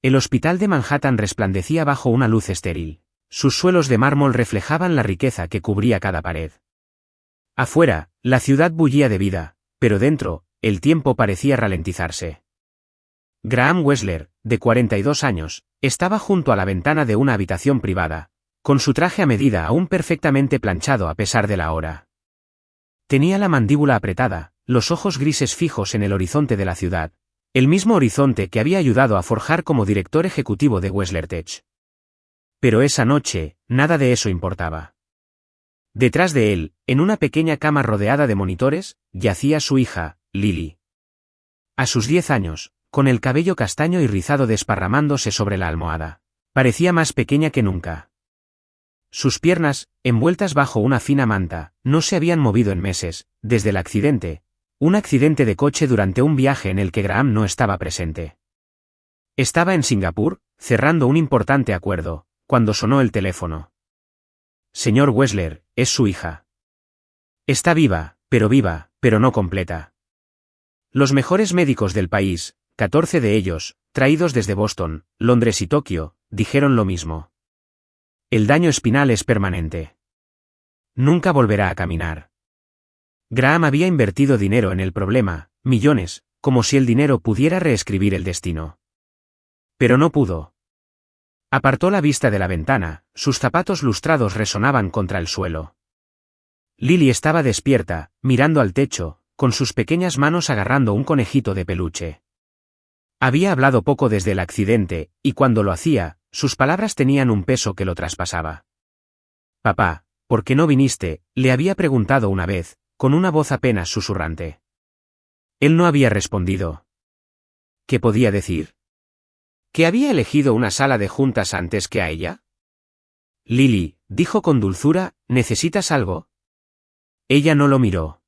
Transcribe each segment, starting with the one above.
El hospital de Manhattan resplandecía bajo una luz estéril. Sus suelos de mármol reflejaban la riqueza que cubría cada pared. Afuera, la ciudad bullía de vida, pero dentro, el tiempo parecía ralentizarse. Graham Wessler, de 42 años, estaba junto a la ventana de una habitación privada, con su traje a medida aún perfectamente planchado a pesar de la hora. Tenía la mandíbula apretada, los ojos grises fijos en el horizonte de la ciudad, el mismo horizonte que había ayudado a forjar como director ejecutivo de Wessler Tech. Pero esa noche, nada de eso importaba. Detrás de él, en una pequeña cama rodeada de monitores, yacía su hija, Lily. A sus 10 años, con el cabello castaño y rizado desparramándose sobre la almohada, parecía más pequeña que nunca. Sus piernas, envueltas bajo una fina manta, no se habían movido en meses, desde el accidente, un accidente de coche durante un viaje en el que Graham no estaba presente. Estaba en Singapur, cerrando un importante acuerdo, cuando sonó el teléfono. Señor Wessler, es su hija. Está viva, pero no completa. Los mejores médicos del país, 14 de ellos, traídos desde Boston, Londres y Tokio, dijeron lo mismo. El daño espinal es permanente. Nunca volverá a caminar. Graham había invertido dinero en el problema, millones, como si el dinero pudiera reescribir el destino. Pero no pudo. Apartó la vista de la ventana, sus zapatos lustrados resonaban contra el suelo. Lily estaba despierta, mirando al techo, con sus pequeñas manos agarrando un conejito de peluche. Había hablado poco desde el accidente, y cuando lo hacía, sus palabras tenían un peso que lo traspasaba. Papá, ¿por qué no viniste?, le había preguntado una vez, con una voz apenas susurrante. Él no había respondido. ¿Qué podía decir? ¿Que había elegido una sala de juntas antes que a ella? Lily, dijo con dulzura, ¿necesitas algo? Ella no lo miró.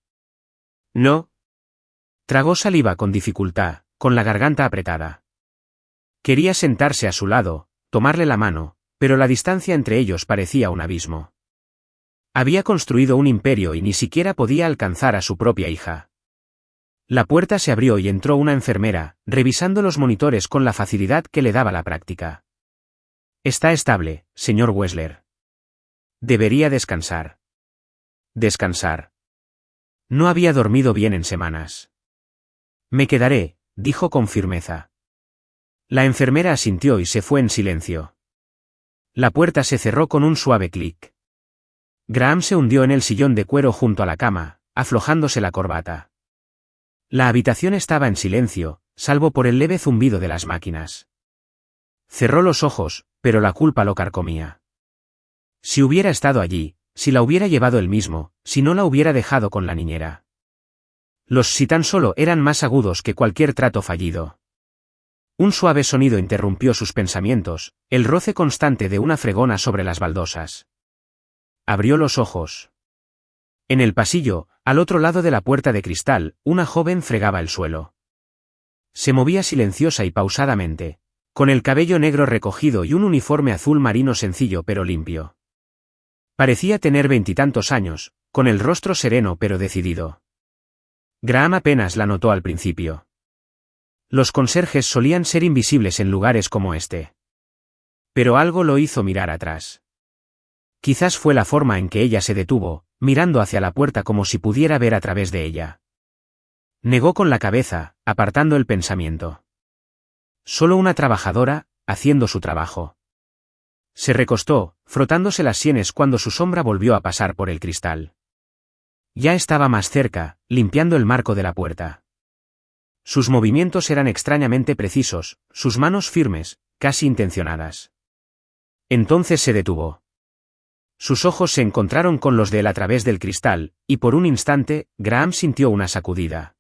No. Tragó saliva con dificultad, con la garganta apretada. Quería sentarse a su lado, tomarle la mano, pero la distancia entre ellos parecía un abismo. Había construido un imperio y ni siquiera podía alcanzar a su propia hija. La puerta se abrió y entró una enfermera, revisando los monitores con la facilidad que le daba la práctica. Está estable, señor Wessler. Debería descansar. Descansar. No había dormido bien en semanas. Me quedaré, dijo con firmeza. La enfermera asintió y se fue en silencio. La puerta se cerró con un suave clic. Graham se hundió en el sillón de cuero junto a la cama, aflojándose la corbata. La habitación estaba en silencio, salvo por el leve zumbido de las máquinas. Cerró los ojos, pero la culpa lo carcomía. Si hubiera estado allí, si la hubiera llevado él mismo, si no la hubiera dejado con la niñera. Los si tan solo eran más agudos que cualquier trato fallido. Un suave sonido interrumpió sus pensamientos, el roce constante de una fregona sobre las baldosas. Abrió los ojos. En el pasillo, al otro lado de la puerta de cristal, una joven fregaba el suelo. Se movía silenciosa y pausadamente, con el cabello negro recogido y un uniforme azul marino sencillo pero limpio. Parecía tener 20 y tantos años, con el rostro sereno pero decidido. Graham apenas la notó al principio. Los conserjes solían ser invisibles en lugares como este. Pero algo lo hizo mirar atrás. Quizás fue la forma en que ella se detuvo, mirando hacia la puerta como si pudiera ver a través de ella. Negó con la cabeza, apartando el pensamiento. Solo una trabajadora, haciendo su trabajo. Se recostó, frotándose las sienes cuando su sombra volvió a pasar por el cristal. Ya estaba más cerca, limpiando el marco de la puerta. Sus movimientos eran extrañamente precisos, sus manos firmes, casi intencionadas. Entonces se detuvo. Sus ojos se encontraron con los de él a través del cristal, y por un instante, Graham sintió una sacudida.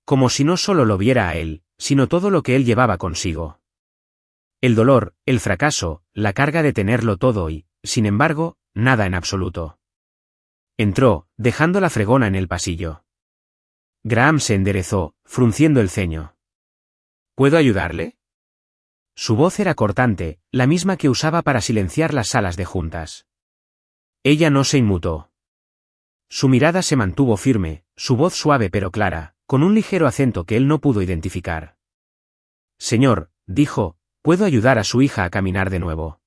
Como si no solo lo viera a él, sino todo lo que él llevaba consigo. El dolor, el fracaso, la carga de tenerlo todo y, sin embargo, nada en absoluto. Entró, dejando la fregona en el pasillo. Graham se enderezó, frunciendo el ceño. ¿Puedo ayudarle? Su voz era cortante, la misma que usaba para silenciar las salas de juntas. Ella no se inmutó. Su mirada se mantuvo firme, su voz suave pero clara, con un ligero acento que él no pudo identificar. Señor, dijo, Puedo ayudar a su hija a caminar de nuevo.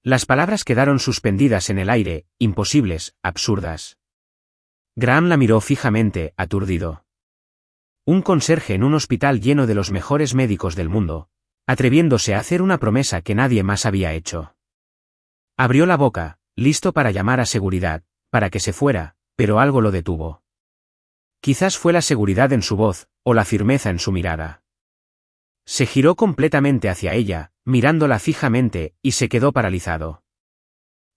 Las palabras quedaron suspendidas en el aire, imposibles, absurdas. Graham la miró fijamente, aturdido. Un conserje en un hospital lleno de los mejores médicos del mundo, atreviéndose a hacer una promesa que nadie más había hecho. Abrió la boca, listo para llamar a seguridad, para que se fuera, pero algo lo detuvo. Quizás fue la seguridad en su voz, o la firmeza en su mirada. Se giró completamente hacia ella, mirándola fijamente, y se quedó paralizado.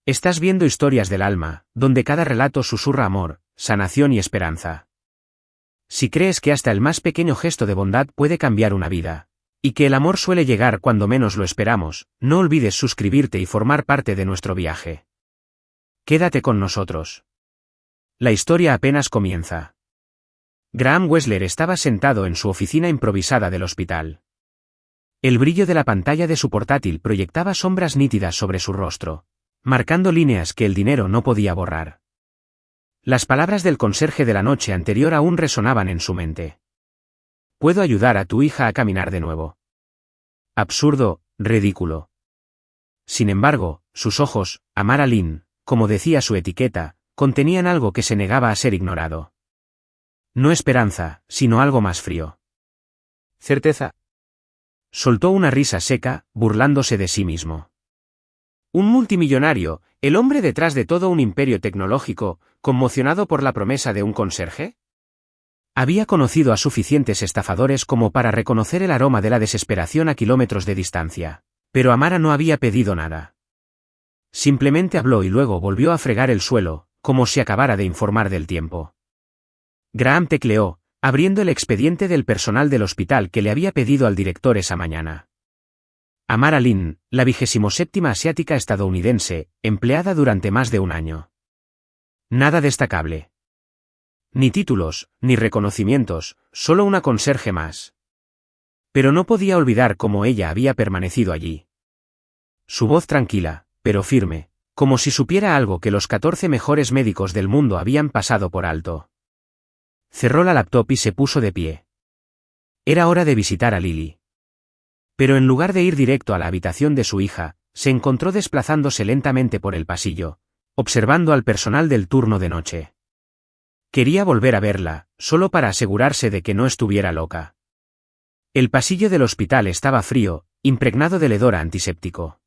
Estás viendo historias del alma, donde cada relato susurra amor, sanación y esperanza. Si crees que hasta el más pequeño gesto de bondad puede cambiar una vida, y que el amor suele llegar cuando menos lo esperamos, no olvides suscribirte y formar parte de nuestro viaje. Quédate con nosotros. La historia apenas comienza. Graham Wessler estaba sentado en su oficina improvisada del hospital. El brillo de la pantalla de su portátil proyectaba sombras nítidas sobre su rostro, marcando líneas que el dinero no podía borrar. Las palabras del conserje de la noche anterior aún resonaban en su mente. Puedo ayudar a tu hija a caminar de nuevo. Absurdo, ridículo. Sin embargo, sus ojos, Amara Lynn, como decía su etiqueta, contenían algo que se negaba a ser ignorado. No esperanza, sino algo más frío. Certeza. Soltó una risa seca, burlándose de sí mismo. Un multimillonario, el hombre detrás de todo un imperio tecnológico, conmocionado por la promesa de un conserje. Había conocido a suficientes estafadores como para reconocer el aroma de la desesperación a kilómetros de distancia, pero Amara no había pedido nada. Simplemente habló y luego volvió a fregar el suelo, como si acabara de informar del tiempo. Graham tecleó, abriendo el expediente del personal del hospital que le había pedido al director esa mañana. Amara Lynn, la 27ª asiática estadounidense, empleada durante más de un año. Nada destacable. Ni títulos, ni reconocimientos, solo una conserje más. Pero no podía olvidar cómo ella había permanecido allí. Su voz tranquila, pero firme, como si supiera algo que los 14 mejores médicos del mundo habían pasado por alto. Cerró la laptop y se puso de pie. Era hora de visitar a Lily. Pero en lugar de ir directo a la habitación de su hija, se encontró desplazándose lentamente por el pasillo, observando al personal del turno de noche. Quería volver a verla, solo para asegurarse de que no estuviera loca. El pasillo del hospital estaba frío, impregnado del hedor antiséptico.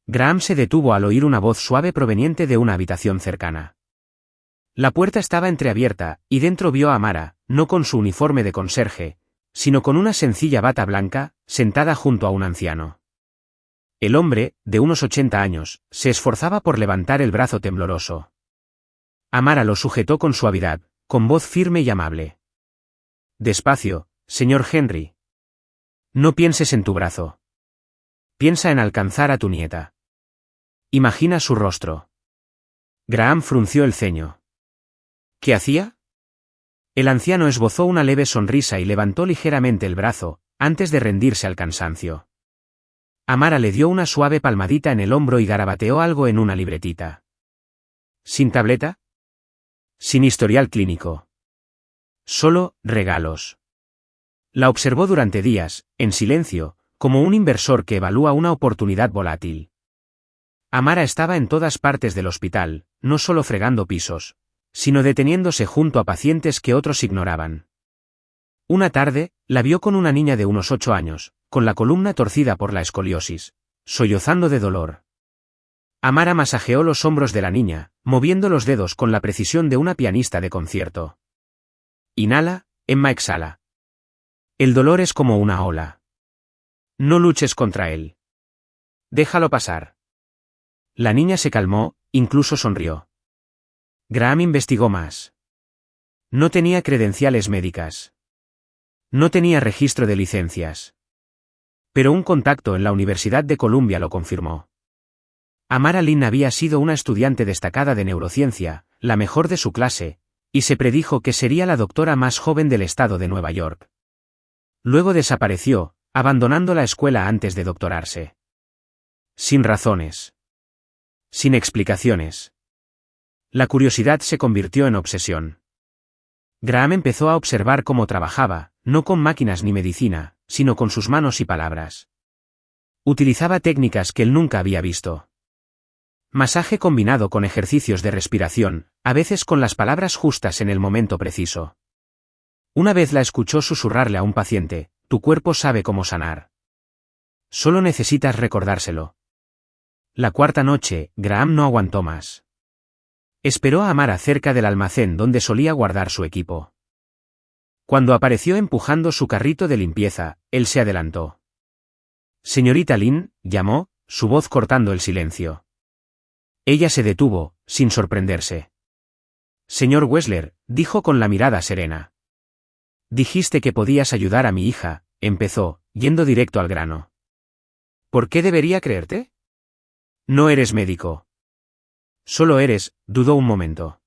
Graham se detuvo al oír una voz suave proveniente de una habitación cercana. La puerta estaba entreabierta, y dentro vio a Amara, no con su uniforme de conserje, sino con una sencilla bata blanca, sentada junto a un anciano. El hombre, de unos 80 años, se esforzaba por levantar el brazo tembloroso. Amara lo sujetó con suavidad, con voz firme y amable. Despacio, señor Henry. No pienses en tu brazo. Piensa en alcanzar a tu nieta. Imagina su rostro. Graham frunció el ceño. ¿Qué hacía? El anciano esbozó una leve sonrisa y levantó ligeramente el brazo, antes de rendirse al cansancio. Amara le dio una suave palmadita en el hombro y garabateó algo en una libretita. ¿Sin tableta? Sin historial clínico. Solo regalos. La observó durante días, en silencio, como un inversor que evalúa una oportunidad volátil. Amara estaba en todas partes del hospital, no solo fregando pisos, sino deteniéndose junto a pacientes que otros ignoraban. Una tarde, la vio con una niña de unos 8 años, con la columna torcida por la escoliosis, sollozando de dolor. Amara masajeó los hombros de la niña, moviendo los dedos con la precisión de una pianista de concierto. Inhala, Emma exhala. El dolor es como una ola. No luches contra él. Déjalo pasar. La niña se calmó, incluso sonrió. Graham investigó más. No tenía credenciales médicas. No tenía registro de licencias. Pero un contacto en la Universidad de Columbia lo confirmó. Amara Lynn había sido una estudiante destacada de neurociencia, la mejor de su clase, y se predijo que sería la doctora más joven del estado de Nueva York. Luego desapareció, abandonando la escuela antes de doctorarse. Sin razones. Sin explicaciones. La curiosidad se convirtió en obsesión. Graham empezó a observar cómo trabajaba, no con máquinas ni medicina, sino con sus manos y palabras. Utilizaba técnicas que él nunca había visto. Masaje combinado con ejercicios de respiración, a veces con las palabras justas en el momento preciso. Una vez la escuchó susurrarle a un paciente: tu cuerpo sabe cómo sanar. Solo necesitas recordárselo. La cuarta noche, Graham no aguantó más. Esperó a Amara cerca del almacén donde solía guardar su equipo. Cuando apareció empujando su carrito de limpieza, él se adelantó. Señorita Lynn, llamó, su voz cortando el silencio. Ella se detuvo, sin sorprenderse. Señor Wessler, dijo con la mirada serena. Dijiste que podías ayudar a mi hija, empezó, yendo directo al grano. ¿Por qué debería creerte? No eres médico. Solo eres, dudó un momento.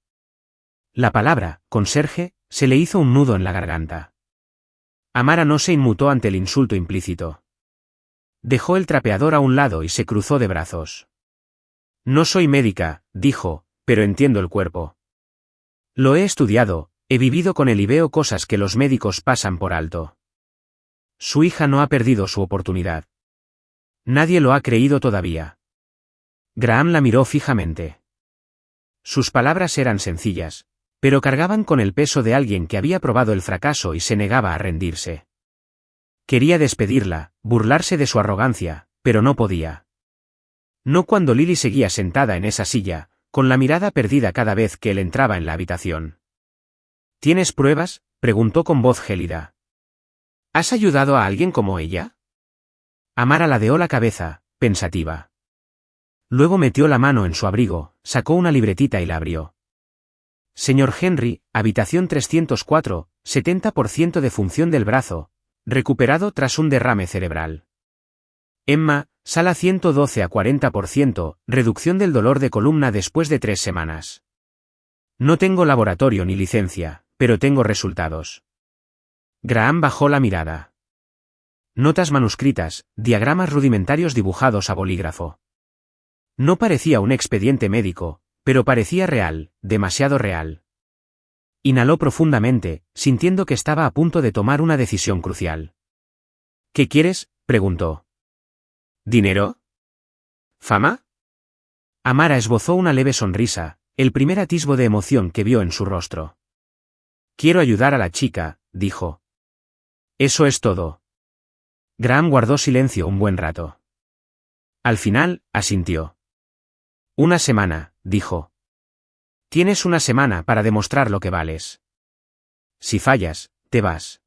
La palabra, conserje, se le hizo un nudo en la garganta. Amara no se inmutó ante el insulto implícito. Dejó el trapeador a un lado y se cruzó de brazos. No soy médica, dijo, pero entiendo el cuerpo. Lo he estudiado, he vivido con él y veo cosas que los médicos pasan por alto. Su hija no ha perdido su oportunidad. Nadie lo ha creído todavía. Graham la miró fijamente. Sus palabras eran sencillas, pero cargaban con el peso de alguien que había probado el fracaso y se negaba a rendirse. Quería despedirla, burlarse de su arrogancia, pero no podía. No cuando Lily seguía sentada en esa silla, con la mirada perdida cada vez que él entraba en la habitación. ¿Tienes pruebas?, preguntó con voz gélida. ¿Has ayudado a alguien como ella? Amara ladeó la cabeza, pensativa. Luego metió la mano en su abrigo, sacó una libretita y la abrió. Señor Henry, habitación 304, 70% de función del brazo, recuperado tras un derrame cerebral. Emma, sala 112 a 40%, reducción del dolor de columna después de 3 semanas. No tengo laboratorio ni licencia, pero tengo resultados. Graham bajó la mirada. Notas manuscritas, diagramas rudimentarios dibujados a bolígrafo. No parecía un expediente médico, pero parecía real, demasiado real. Inhaló profundamente, sintiendo que estaba a punto de tomar una decisión crucial. ¿Qué quieres?, preguntó. ¿Dinero? ¿Fama? Amara esbozó una leve sonrisa, el primer atisbo de emoción que vio en su rostro. Quiero ayudar a la chica, dijo. Eso es todo. Graham guardó silencio un buen rato. Al final, asintió. Una semana, dijo. Tienes una semana para demostrar lo que vales. Si fallas, te vas.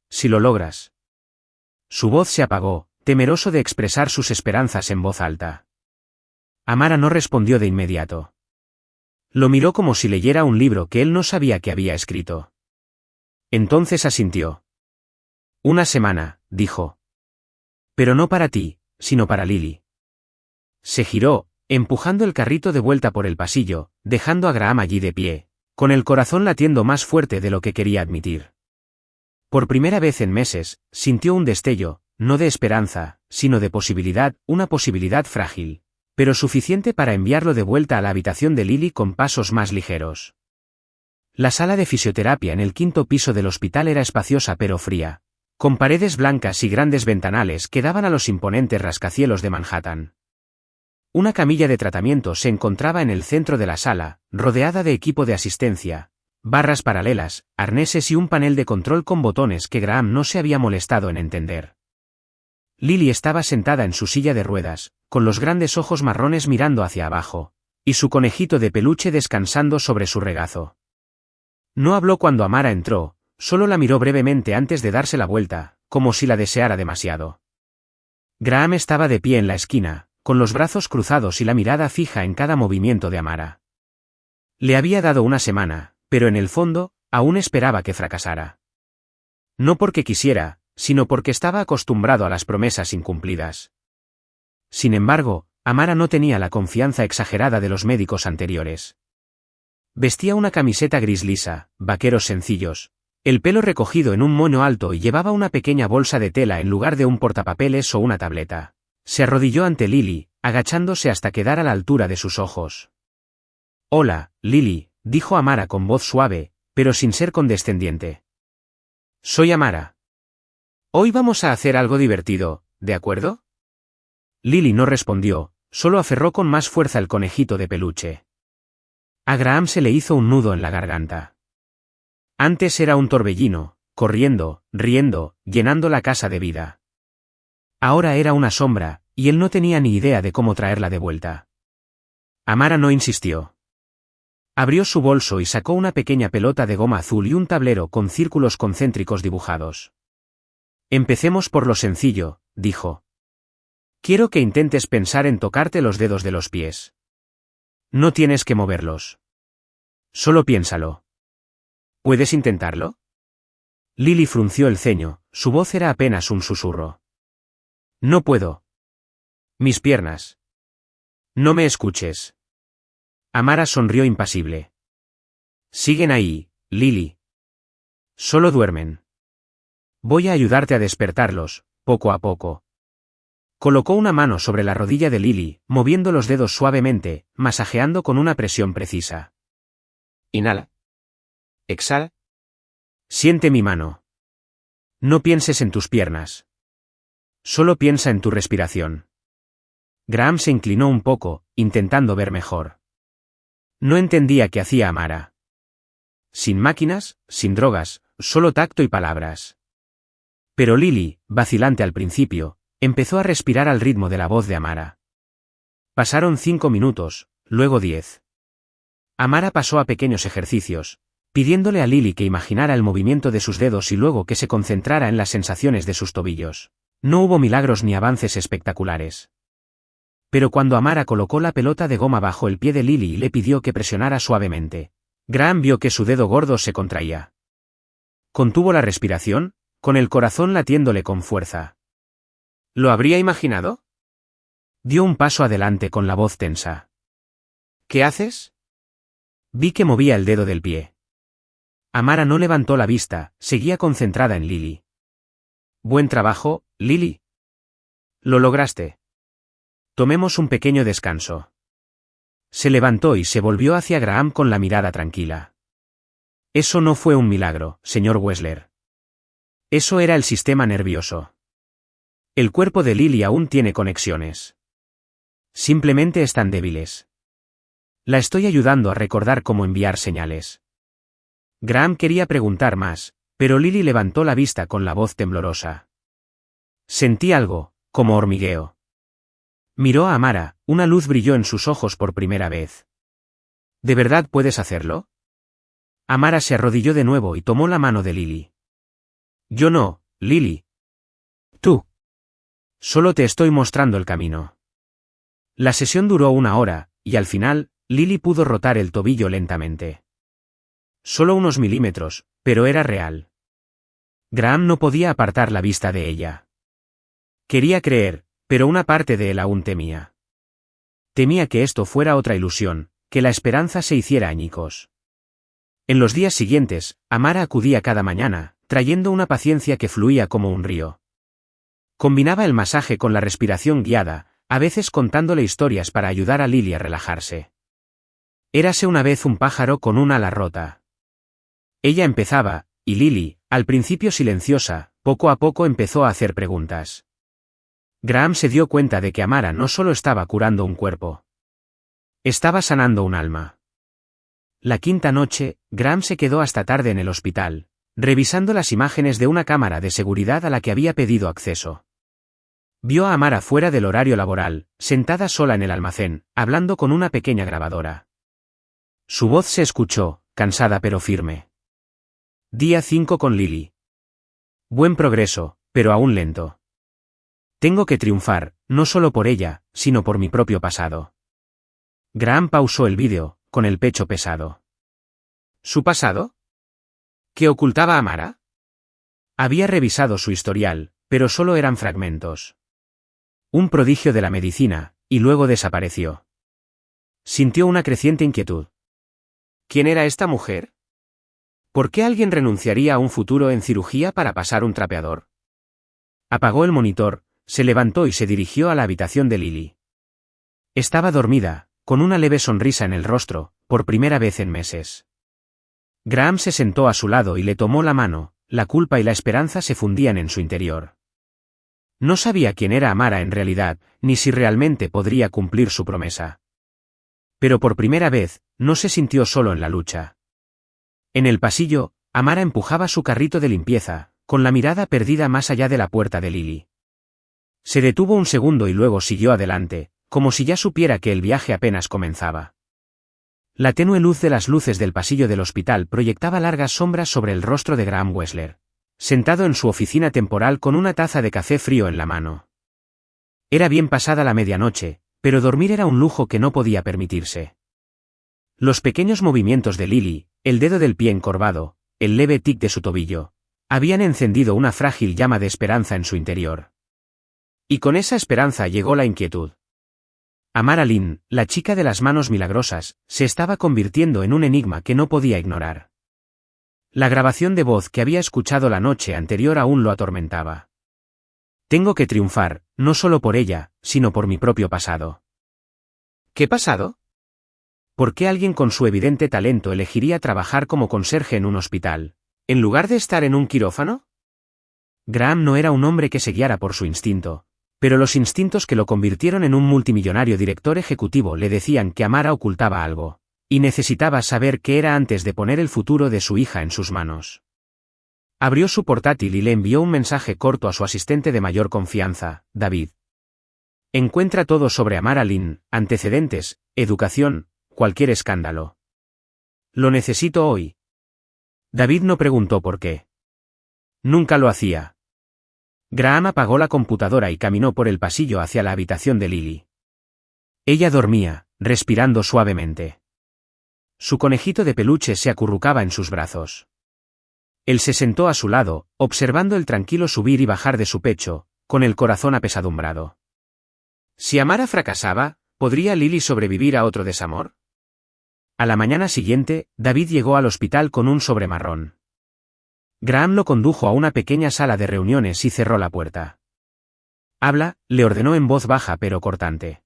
Si lo logras. Su voz se apagó, temeroso de expresar sus esperanzas en voz alta. Amara no respondió de inmediato. Lo miró como si leyera un libro que él no sabía que había escrito. Entonces asintió. Una semana, dijo. Pero no para ti, sino para Lily. Se giró, empujando el carrito de vuelta por el pasillo, dejando a Graham allí de pie, con el corazón latiendo más fuerte de lo que quería admitir. Por primera vez en meses, sintió un destello, no de esperanza, sino de posibilidad, una posibilidad frágil, pero suficiente para enviarlo de vuelta a la habitación de Lily con pasos más ligeros. La sala de fisioterapia en el 5º piso del hospital era espaciosa pero fría, con paredes blancas y grandes ventanales que daban a los imponentes rascacielos de Manhattan. Una camilla de tratamiento se encontraba en el centro de la sala, rodeada de equipo de asistencia, barras paralelas, arneses y un panel de control con botones que Graham no se había molestado en entender. Lily estaba sentada en su silla de ruedas, con los grandes ojos marrones mirando hacia abajo, y su conejito de peluche descansando sobre su regazo. No habló cuando Amara entró, solo la miró brevemente antes de darse la vuelta, como si la deseara demasiado. Graham estaba de pie en la esquina, con los brazos cruzados y la mirada fija en cada movimiento de Amara. Le había dado una semana, pero en el fondo, aún esperaba que fracasara. No porque quisiera, sino porque estaba acostumbrado a las promesas incumplidas. Sin embargo, Amara no tenía la confianza exagerada de los médicos anteriores. Vestía una camiseta gris lisa, vaqueros sencillos, el pelo recogido en un moño alto y llevaba una pequeña bolsa de tela en lugar de un portapapeles o una tableta. Se arrodilló ante Lily, agachándose hasta quedar a la altura de sus ojos. Hola, Lily, dijo Amara con voz suave, pero sin ser condescendiente. Soy Amara. Hoy vamos a hacer algo divertido, ¿de acuerdo? Lily no respondió, solo aferró con más fuerza el conejito de peluche. A Graham se le hizo un nudo en la garganta. Antes era un torbellino, corriendo, riendo, llenando la casa de vida. Ahora era una sombra, y él no tenía ni idea de cómo traerla de vuelta. Amara no insistió. Abrió su bolso y sacó una pequeña pelota de goma azul y un tablero con círculos concéntricos dibujados. Empecemos por lo sencillo, dijo. Quiero que intentes pensar en tocarte los dedos de los pies. No tienes que moverlos. Solo piénsalo. ¿Puedes intentarlo? Lily frunció el ceño, su voz era apenas un susurro. No puedo. Mis piernas. No me escuches. Amara sonrió impasible. Siguen ahí, Lily. Solo duermen. Voy a ayudarte a despertarlos, poco a poco. Colocó una mano sobre la rodilla de Lily, moviendo los dedos suavemente, masajeando con una presión precisa. Inhala. Exhala. Siente mi mano. No pienses en tus piernas. Solo piensa en tu respiración. Graham se inclinó un poco, intentando ver mejor. No entendía qué hacía Amara. Sin máquinas, sin drogas, solo tacto y palabras. Pero Lily, vacilante al principio, empezó a respirar al ritmo de la voz de Amara. Pasaron 5 minutos, luego 10. Amara pasó a pequeños ejercicios, pidiéndole a Lily que imaginara el movimiento de sus dedos y luego que se concentrara en las sensaciones de sus tobillos. No hubo milagros ni avances espectaculares. Pero cuando Amara colocó la pelota de goma bajo el pie de Lily y le pidió que presionara suavemente, Graham vio que su dedo gordo se contraía. Contuvo la respiración, con el corazón latiéndole con fuerza. ¿Lo habría imaginado? Dio un paso adelante con la voz tensa. ¿Qué haces? Vi que movía el dedo del pie. Amara no levantó la vista, seguía concentrada en Lily. Buen trabajo, Lily. Lo lograste. Tomemos un pequeño descanso. Se levantó y se volvió hacia Graham con la mirada tranquila. Eso no fue un milagro, señor Wessler. Eso era el sistema nervioso. El cuerpo de Lily aún tiene conexiones. Simplemente están débiles. La estoy ayudando a recordar cómo enviar señales. Graham quería preguntar más, pero Lily levantó la vista con la voz temblorosa. Sentí algo, como hormigueo. Miró a Amara, una luz brilló en sus ojos por primera vez. ¿De verdad puedes hacerlo? Amara se arrodilló de nuevo y tomó la mano de Lily. Yo no, Lily. Tú. Solo te estoy mostrando el camino. La sesión duró 1 hora, y al final, Lily pudo rotar el tobillo lentamente. Solo unos milímetros, pero era real. Graham no podía apartar la vista de ella. Quería creer, pero una parte de él aún temía. Temía que esto fuera otra ilusión, que la esperanza se hiciera añicos. En los días siguientes, Amara acudía cada mañana, trayendo una paciencia que fluía como un río. Combinaba el masaje con la respiración guiada, a veces contándole historias para ayudar a Lily a relajarse. Érase una vez un pájaro con una ala rota. Ella empezaba, y Lily, al principio silenciosa, poco a poco empezó a hacer preguntas. Graham se dio cuenta de que Amara no solo estaba curando un cuerpo. Estaba sanando un alma. La 5ª noche, Graham se quedó hasta tarde en el hospital, revisando las imágenes de una cámara de seguridad a la que había pedido acceso. Vio a Amara fuera del horario laboral, sentada sola en el almacén, hablando con una pequeña grabadora. Su voz se escuchó, cansada pero firme. Día 5 con Lily. Buen progreso, pero aún lento. Tengo que triunfar, no solo por ella, sino por mi propio pasado. Graham pausó el vídeo, con el pecho pesado. ¿Su pasado? ¿Qué ocultaba Amara? Había revisado su historial, pero solo eran fragmentos. Un prodigio de la medicina, y luego desapareció. Sintió una creciente inquietud. ¿Quién era esta mujer? ¿Por qué alguien renunciaría a un futuro en cirugía para pasar un trapeador? Apagó el monitor, se levantó y se dirigió a la habitación de Lily. Estaba dormida, con una leve sonrisa en el rostro, por primera vez en meses. Graham se sentó a su lado y le tomó la mano, la culpa y la esperanza se fundían en su interior. No sabía quién era Amara en realidad, ni si realmente podría cumplir su promesa. Pero por primera vez, no se sintió solo en la lucha. En el pasillo, Amara empujaba su carrito de limpieza, con la mirada perdida más allá de la puerta de Lily. Se detuvo un segundo y luego siguió adelante, como si ya supiera que el viaje apenas comenzaba. La tenue luz de las luces del pasillo del hospital proyectaba largas sombras sobre el rostro de Graham Wessler, sentado en su oficina temporal con una taza de café frío en la mano. Era bien pasada la medianoche, pero dormir era un lujo que no podía permitirse. Los pequeños movimientos de Lily, el dedo del pie encorvado, el leve tic de su tobillo, habían encendido una frágil llama de esperanza en su interior. Y con esa esperanza llegó la inquietud. Amara Lynn, la chica de las manos milagrosas, se estaba convirtiendo en un enigma que no podía ignorar. La grabación de voz que había escuchado la noche anterior aún lo atormentaba. Tengo que triunfar, no solo por ella, sino por mi propio pasado. ¿Qué pasado? ¿Por qué alguien con su evidente talento elegiría trabajar como conserje en un hospital, en lugar de estar en un quirófano? Graham no era un hombre que se guiara por su instinto, pero los instintos que lo convirtieron en un multimillonario director ejecutivo le decían que Amara ocultaba algo, y necesitaba saber qué era antes de poner el futuro de su hija en sus manos. Abrió su portátil y le envió un mensaje corto a su asistente de mayor confianza, David. Encuentra todo sobre Amara Lynn, antecedentes, educación, cualquier escándalo. Lo necesito hoy. David no preguntó por qué. Nunca lo hacía. Graham apagó la computadora y caminó por el pasillo hacia la habitación de Lily. Ella dormía, respirando suavemente. Su conejito de peluche se acurrucaba en sus brazos. Él se sentó a su lado, observando el tranquilo subir y bajar de su pecho, con el corazón apesadumbrado. Si Amara fracasaba, ¿podría Lily sobrevivir a otro desamor? A la mañana siguiente, David llegó al hospital con un sobre marrón. Graham lo condujo a una pequeña sala de reuniones y cerró la puerta. Habla, le ordenó en voz baja pero cortante.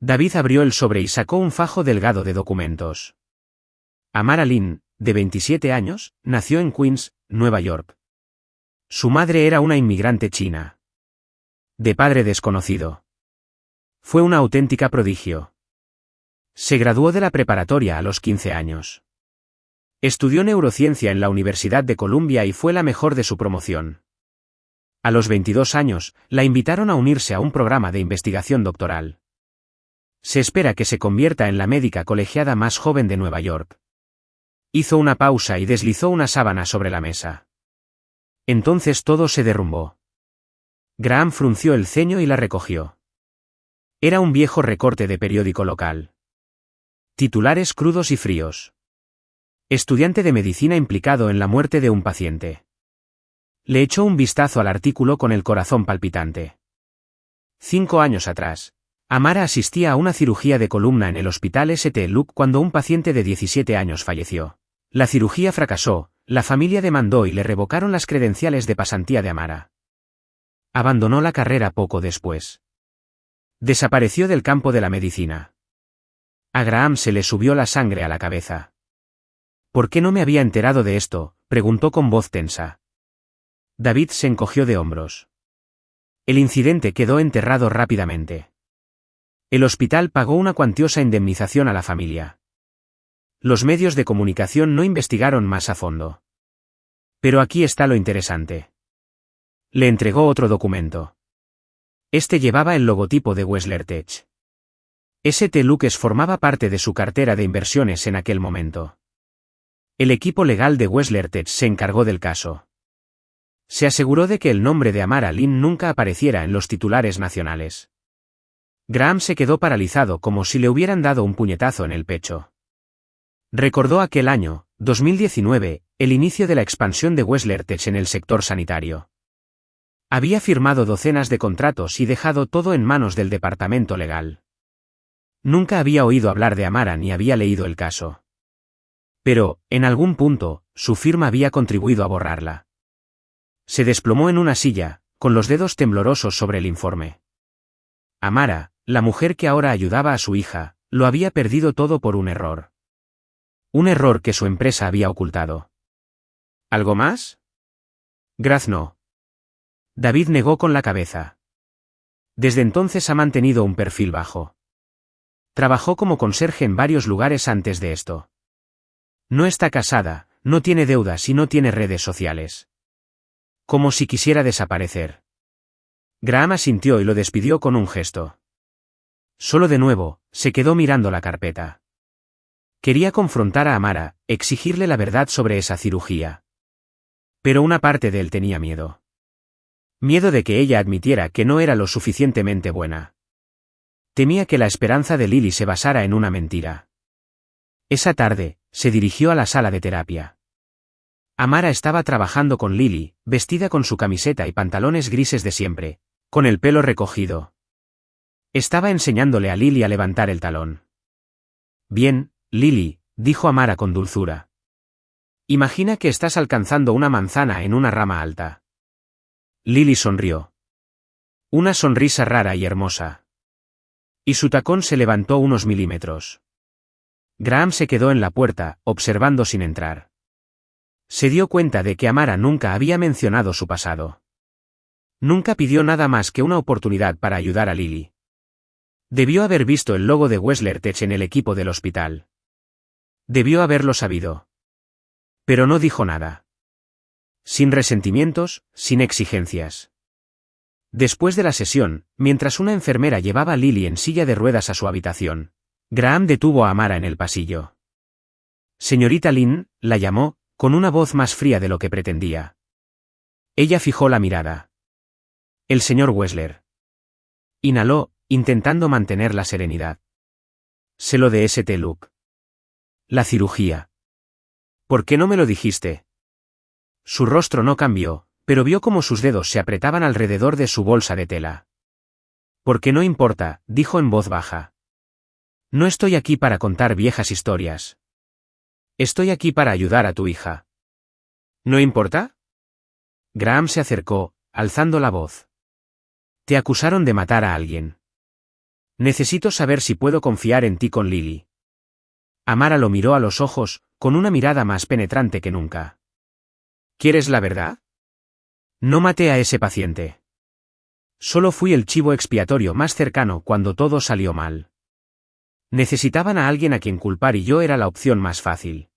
David abrió el sobre y sacó un fajo delgado de documentos. Amara Lynn, de 27 años, nació en Queens, Nueva York. Su madre era una inmigrante china. De padre desconocido. Fue una auténtica prodigio. Se graduó de la preparatoria a los 15 años. Estudió neurociencia en la Universidad de Columbia y fue la mejor de su promoción. A los 22 años, la invitaron a unirse a un programa de investigación doctoral. Se espera que se convierta en la médica colegiada más joven de Nueva York. Hizo una pausa y deslizó una sábana sobre la mesa. Entonces todo se derrumbó. Graham frunció el ceño y la recogió. Era un viejo recorte de periódico local. Titulares crudos y fríos. Estudiante de medicina implicado en la muerte de un paciente. Le echó un vistazo al artículo con el corazón palpitante. 5 años atrás, Amara asistía a una cirugía de columna en el hospital St. Luke cuando un paciente de 17 años falleció. La cirugía fracasó, la familia demandó y le revocaron las credenciales de pasantía de Amara. Abandonó la carrera poco después. Desapareció del campo de la medicina. A Graham se le subió la sangre a la cabeza. ¿Por qué no me había enterado de esto?, preguntó con voz tensa. David se encogió de hombros. El incidente quedó enterrado rápidamente. El hospital pagó una cuantiosa indemnización a la familia. Los medios de comunicación no investigaron más a fondo. Pero aquí está lo interesante. Le entregó otro documento. Este llevaba el logotipo de WrestlerTech. St. Luke's formaba parte de su cartera de inversiones en aquel momento. El equipo legal de WrestlerTech se encargó del caso. Se aseguró de que el nombre de Amara Lynn nunca apareciera en los titulares nacionales. Graham se quedó paralizado como si le hubieran dado un puñetazo en el pecho. Recordó aquel año, 2019, el inicio de la expansión de WrestlerTech en el sector sanitario. Había firmado docenas de contratos y dejado todo en manos del departamento legal. Nunca había oído hablar de Amara ni había leído el caso. Pero, en algún punto, su firma había contribuido a borrarla. Se desplomó en una silla, con los dedos temblorosos sobre el informe. Amara, la mujer que ahora ayudaba a su hija, lo había perdido todo por un error. Un error que su empresa había ocultado. ¿Algo más? Graz no. David negó con la cabeza. Desde entonces ha mantenido un perfil bajo. Trabajó como conserje en varios lugares antes de esto. No está casada, no tiene deudas y no tiene redes sociales. Como si quisiera desaparecer. Graham asintió y lo despidió con un gesto. Solo de nuevo, se quedó mirando la carpeta. Quería confrontar a Amara, exigirle la verdad sobre esa cirugía. Pero una parte de él tenía miedo. Miedo de que ella admitiera que no era lo suficientemente buena. Temía que la esperanza de Lily se basara en una mentira. Esa tarde, se dirigió a la sala de terapia. Amara estaba trabajando con Lily, vestida con su camiseta y pantalones grises de siempre, con el pelo recogido. Estaba enseñándole a Lily a levantar el talón. Bien, Lily, dijo Amara con dulzura. Imagina que estás alcanzando una manzana en una rama alta. Lily sonrió. Una sonrisa rara y hermosa. Y su tacón se levantó unos milímetros. Graham se quedó en la puerta, observando sin entrar. Se dio cuenta de que Amara nunca había mencionado su pasado. Nunca pidió nada más que una oportunidad para ayudar a Lily. Debió haber visto el logo de Wessler Tech en el equipo del hospital. Debió haberlo sabido. Pero no dijo nada. Sin resentimientos, sin exigencias. Después de la sesión, mientras una enfermera llevaba a Lily en silla de ruedas a su habitación, Graham detuvo a Amara en el pasillo. Señorita Lynn, la llamó, con una voz más fría de lo que pretendía. Ella fijó la mirada. El señor Wessler. Inhaló, intentando mantener la serenidad. Sé lo de St. Luke. La cirugía. ¿Por qué no me lo dijiste? Su rostro no cambió, pero vio cómo sus dedos se apretaban alrededor de su bolsa de tela. Porque no importa, dijo en voz baja. No estoy aquí para contar viejas historias. Estoy aquí para ayudar a tu hija. ¿No importa? Graham se acercó, alzando la voz. Te acusaron de matar a alguien. Necesito saber si puedo confiar en ti con Lily. Amara lo miró a los ojos, con una mirada más penetrante que nunca. ¿Quieres la verdad? No maté a ese paciente. Solo fui el chivo expiatorio más cercano cuando todo salió mal. Necesitaban a alguien a quien culpar y yo era la opción más fácil.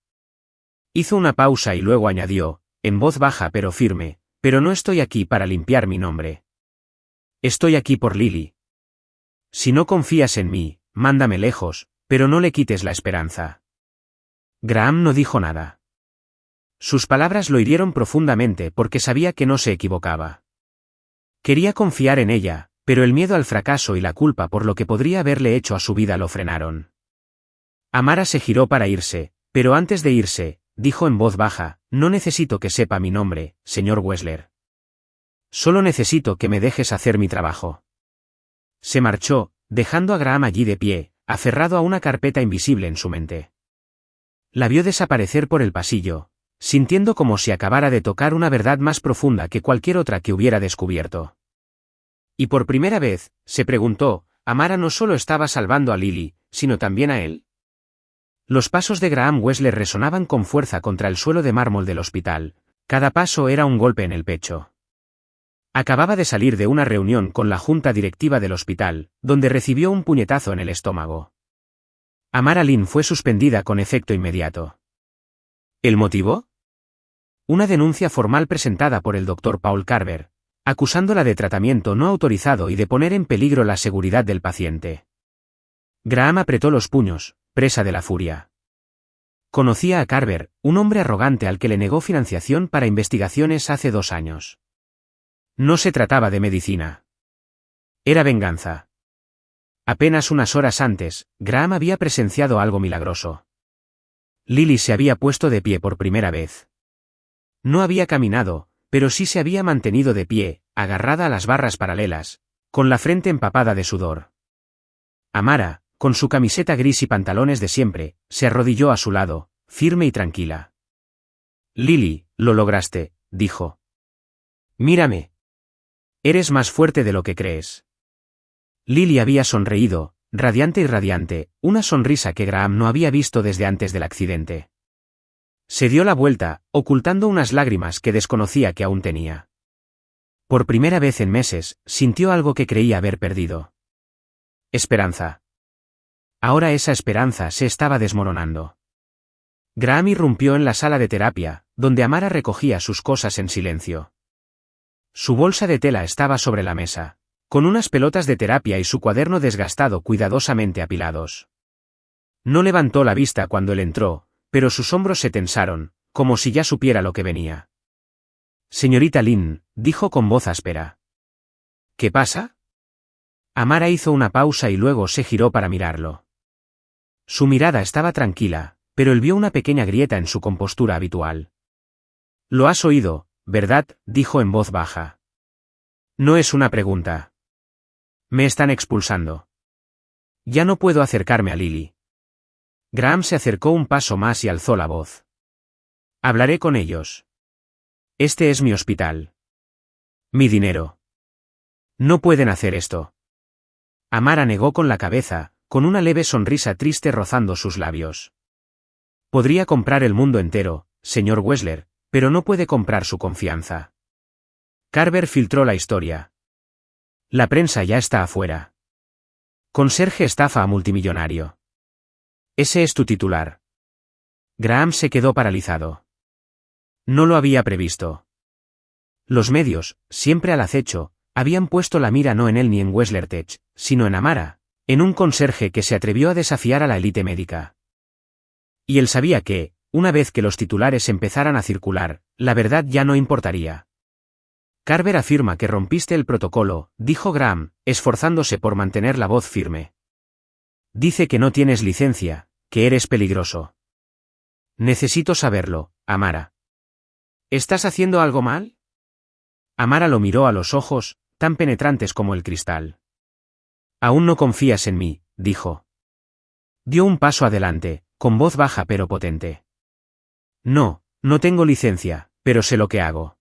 Hizo una pausa y luego añadió, en voz baja pero firme, pero no estoy aquí para limpiar mi nombre. Estoy aquí por Lily. Si no confías en mí, mándame lejos, pero no le quites la esperanza. Graham no dijo nada. Sus palabras lo hirieron profundamente porque sabía que no se equivocaba. Quería confiar en ella, pero el miedo al fracaso y la culpa por lo que podría haberle hecho a su vida lo frenaron. Amara se giró para irse, pero antes de irse, dijo en voz baja, no necesito que sepa mi nombre, señor Wessler. Solo necesito que me dejes hacer mi trabajo. Se marchó, dejando a Graham allí de pie, aferrado a una carpeta invisible en su mente. La vio desaparecer por el pasillo, sintiendo como si acabara de tocar una verdad más profunda que cualquier otra que hubiera descubierto. Y por primera vez, se preguntó, ¿Amara no solo estaba salvando a Lily, sino también a él? Los pasos de Graham Wessler resonaban con fuerza contra el suelo de mármol del hospital, cada paso era un golpe en el pecho. Acababa de salir de una reunión con la junta directiva del hospital, donde recibió un puñetazo en el estómago. Amara Lynn fue suspendida con efecto inmediato. ¿El motivo? Una denuncia formal presentada por el Dr. Paul Carver, acusándola de tratamiento no autorizado y de poner en peligro la seguridad del paciente. Graham apretó los puños, presa de la furia. Conocía a Carver, un hombre arrogante al que le negó financiación para investigaciones hace 2 años. No se trataba de medicina. Era venganza. Apenas unas horas antes, Graham había presenciado algo milagroso. Lily se había puesto de pie por primera vez. No había caminado, pero sí se había mantenido de pie, agarrada a las barras paralelas, con la frente empapada de sudor. Amara, con su camiseta gris y pantalones de siempre, se arrodilló a su lado, firme y tranquila. Lily, lo lograste, dijo. Mírame. Eres más fuerte de lo que crees. Lily había sonreído, radiante y radiante, una sonrisa que Graham no había visto desde antes del accidente. Se dio la vuelta, ocultando unas lágrimas que desconocía que aún tenía. Por primera vez en meses, sintió algo que creía haber perdido. Esperanza. Ahora esa esperanza se estaba desmoronando. Graham irrumpió en la sala de terapia, donde Amara recogía sus cosas en silencio. Su bolsa de tela estaba sobre la mesa, con unas pelotas de terapia y su cuaderno desgastado cuidadosamente apilados. No levantó la vista cuando él entró, pero sus hombros se tensaron, como si ya supiera lo que venía. Señorita Lynn, dijo con voz áspera. ¿Qué pasa? Amara hizo una pausa y luego se giró para mirarlo. Su mirada estaba tranquila, pero él vio una pequeña grieta en su compostura habitual. Lo has oído, ¿verdad?, dijo en voz baja. No es una pregunta. Me están expulsando. Ya no puedo acercarme a Lily. Graham se acercó un paso más y alzó la voz. Hablaré con ellos. Este es mi hospital. Mi dinero. No pueden hacer esto. Amara negó con la cabeza, con una leve sonrisa triste rozando sus labios. Podría comprar el mundo entero, señor Wessler, pero no puede comprar su confianza. Carver filtró la historia. La prensa ya está afuera. Conserje estafa a multimillonario. Ese es tu titular. Graham se quedó paralizado. No lo había previsto. Los medios, siempre al acecho, habían puesto la mira no en él ni en Wessler Tech, sino en Amara, en un conserje que se atrevió a desafiar a la élite médica. Y él sabía que, una vez que los titulares empezaran a circular, la verdad ya no importaría. Carver afirma que rompiste el protocolo, dijo Graham, esforzándose por mantener la voz firme. Dice que no tienes licencia, que eres peligroso. Necesito saberlo, Amara. ¿Estás haciendo algo mal? Amara lo miró a los ojos, tan penetrantes como el cristal. Aún no confías en mí, dijo. Dio un paso adelante, con voz baja pero potente. No, no tengo licencia, pero sé lo que hago.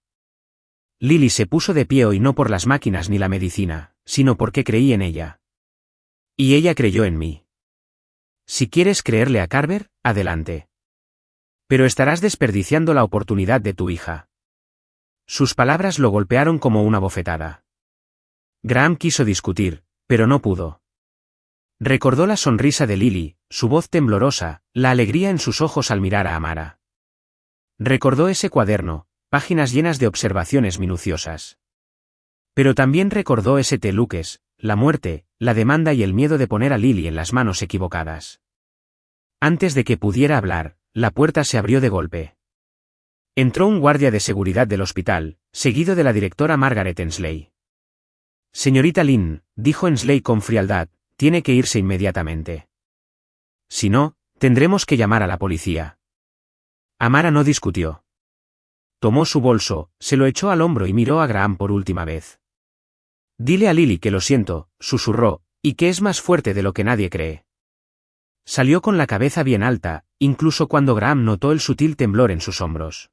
Lily se puso de pie y no por las máquinas ni la medicina, sino porque creí en ella. Y ella creyó en mí. Si quieres creerle a Carver, adelante. Pero estarás desperdiciando la oportunidad de tu hija. Sus palabras lo golpearon como una bofetada. Graham quiso discutir, pero no pudo. Recordó la sonrisa de Lily, su voz temblorosa, la alegría en sus ojos al mirar a Amara. Recordó ese cuaderno, páginas llenas de observaciones minuciosas. Pero también recordó ese teluques, la muerte, la demanda y el miedo de poner a Lily en las manos equivocadas. Antes de que pudiera hablar, la puerta se abrió de golpe. Entró un guardia de seguridad del hospital, seguido de la directora Margaret Ensley. Señorita Lynn, dijo Ensley con frialdad, tiene que irse inmediatamente. Si no, tendremos que llamar a la policía. Amara no discutió. Tomó su bolso, se lo echó al hombro y miró a Graham por última vez. Dile a Lily que lo siento, susurró, y que es más fuerte de lo que nadie cree. Salió con la cabeza bien alta, incluso cuando Graham notó el sutil temblor en sus hombros.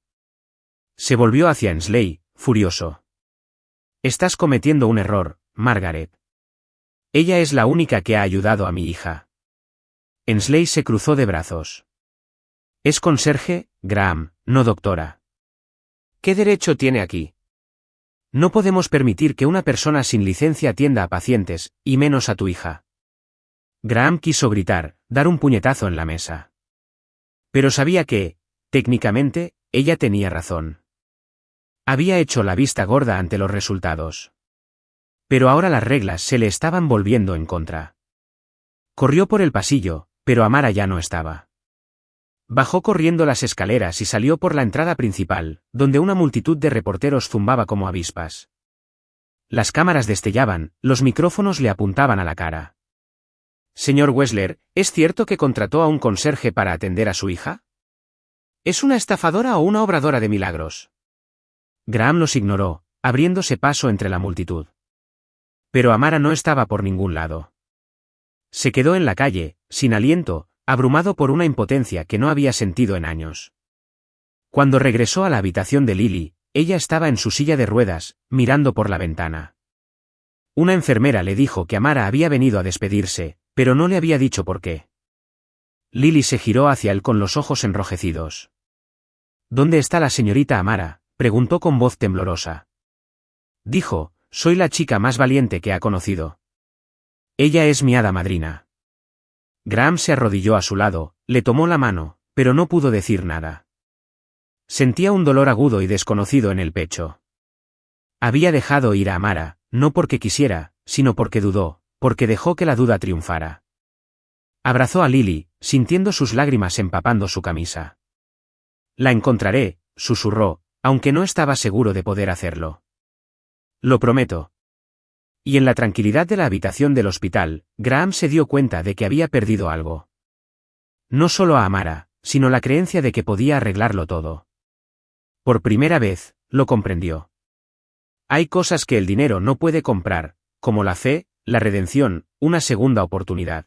Se volvió hacia Ensley, furioso. Estás cometiendo un error, Margaret. Ella es la única que ha ayudado a mi hija. Ensley se cruzó de brazos. Es conserje, Graham, no doctora. ¿Qué derecho tiene aquí? No podemos permitir que una persona sin licencia atienda a pacientes, y menos a tu hija. Graham quiso gritar, dar un puñetazo en la mesa. Pero sabía que, técnicamente, ella tenía razón. Había hecho la vista gorda ante los resultados. Pero ahora las reglas se le estaban volviendo en contra. Corrió por el pasillo, pero Amara ya no estaba. Bajó corriendo las escaleras y salió por la entrada principal, donde una multitud de reporteros zumbaba como avispas. Las cámaras destellaban, los micrófonos le apuntaban a la cara. Señor Wessler, ¿es cierto que contrató a un conserje para atender a su hija? ¿Es una estafadora o una obradora de milagros? Graham los ignoró, abriéndose paso entre la multitud. Pero Amara no estaba por ningún lado. Se quedó en la calle, sin aliento, abrumado por una impotencia que no había sentido en años. Cuando regresó a la habitación de Lily, ella estaba en su silla de ruedas, mirando por la ventana. Una enfermera le dijo que Amara había venido a despedirse, pero no le había dicho por qué. Lily se giró hacia él con los ojos enrojecidos. ¿Dónde está la señorita Amara?, preguntó con voz temblorosa. dijo, soy la chica más valiente que ha conocido. Ella es mi hada madrina. Graham se arrodilló a su lado, le tomó la mano, pero no pudo decir nada. Sentía un dolor agudo y desconocido en el pecho. Había dejado ir a Amara, no porque quisiera, sino porque dudó, porque dejó que la duda triunfara. Abrazó a Lily, sintiendo sus lágrimas empapando su camisa. La encontraré, susurró, aunque no estaba seguro de poder hacerlo. Lo prometo. Y en la tranquilidad de la habitación del hospital, Graham se dio cuenta de que había perdido algo. No solo a Amara, sino la creencia de que podía arreglarlo todo. Por primera vez, lo comprendió. Hay cosas que el dinero no puede comprar, como la fe, la redención, una segunda oportunidad.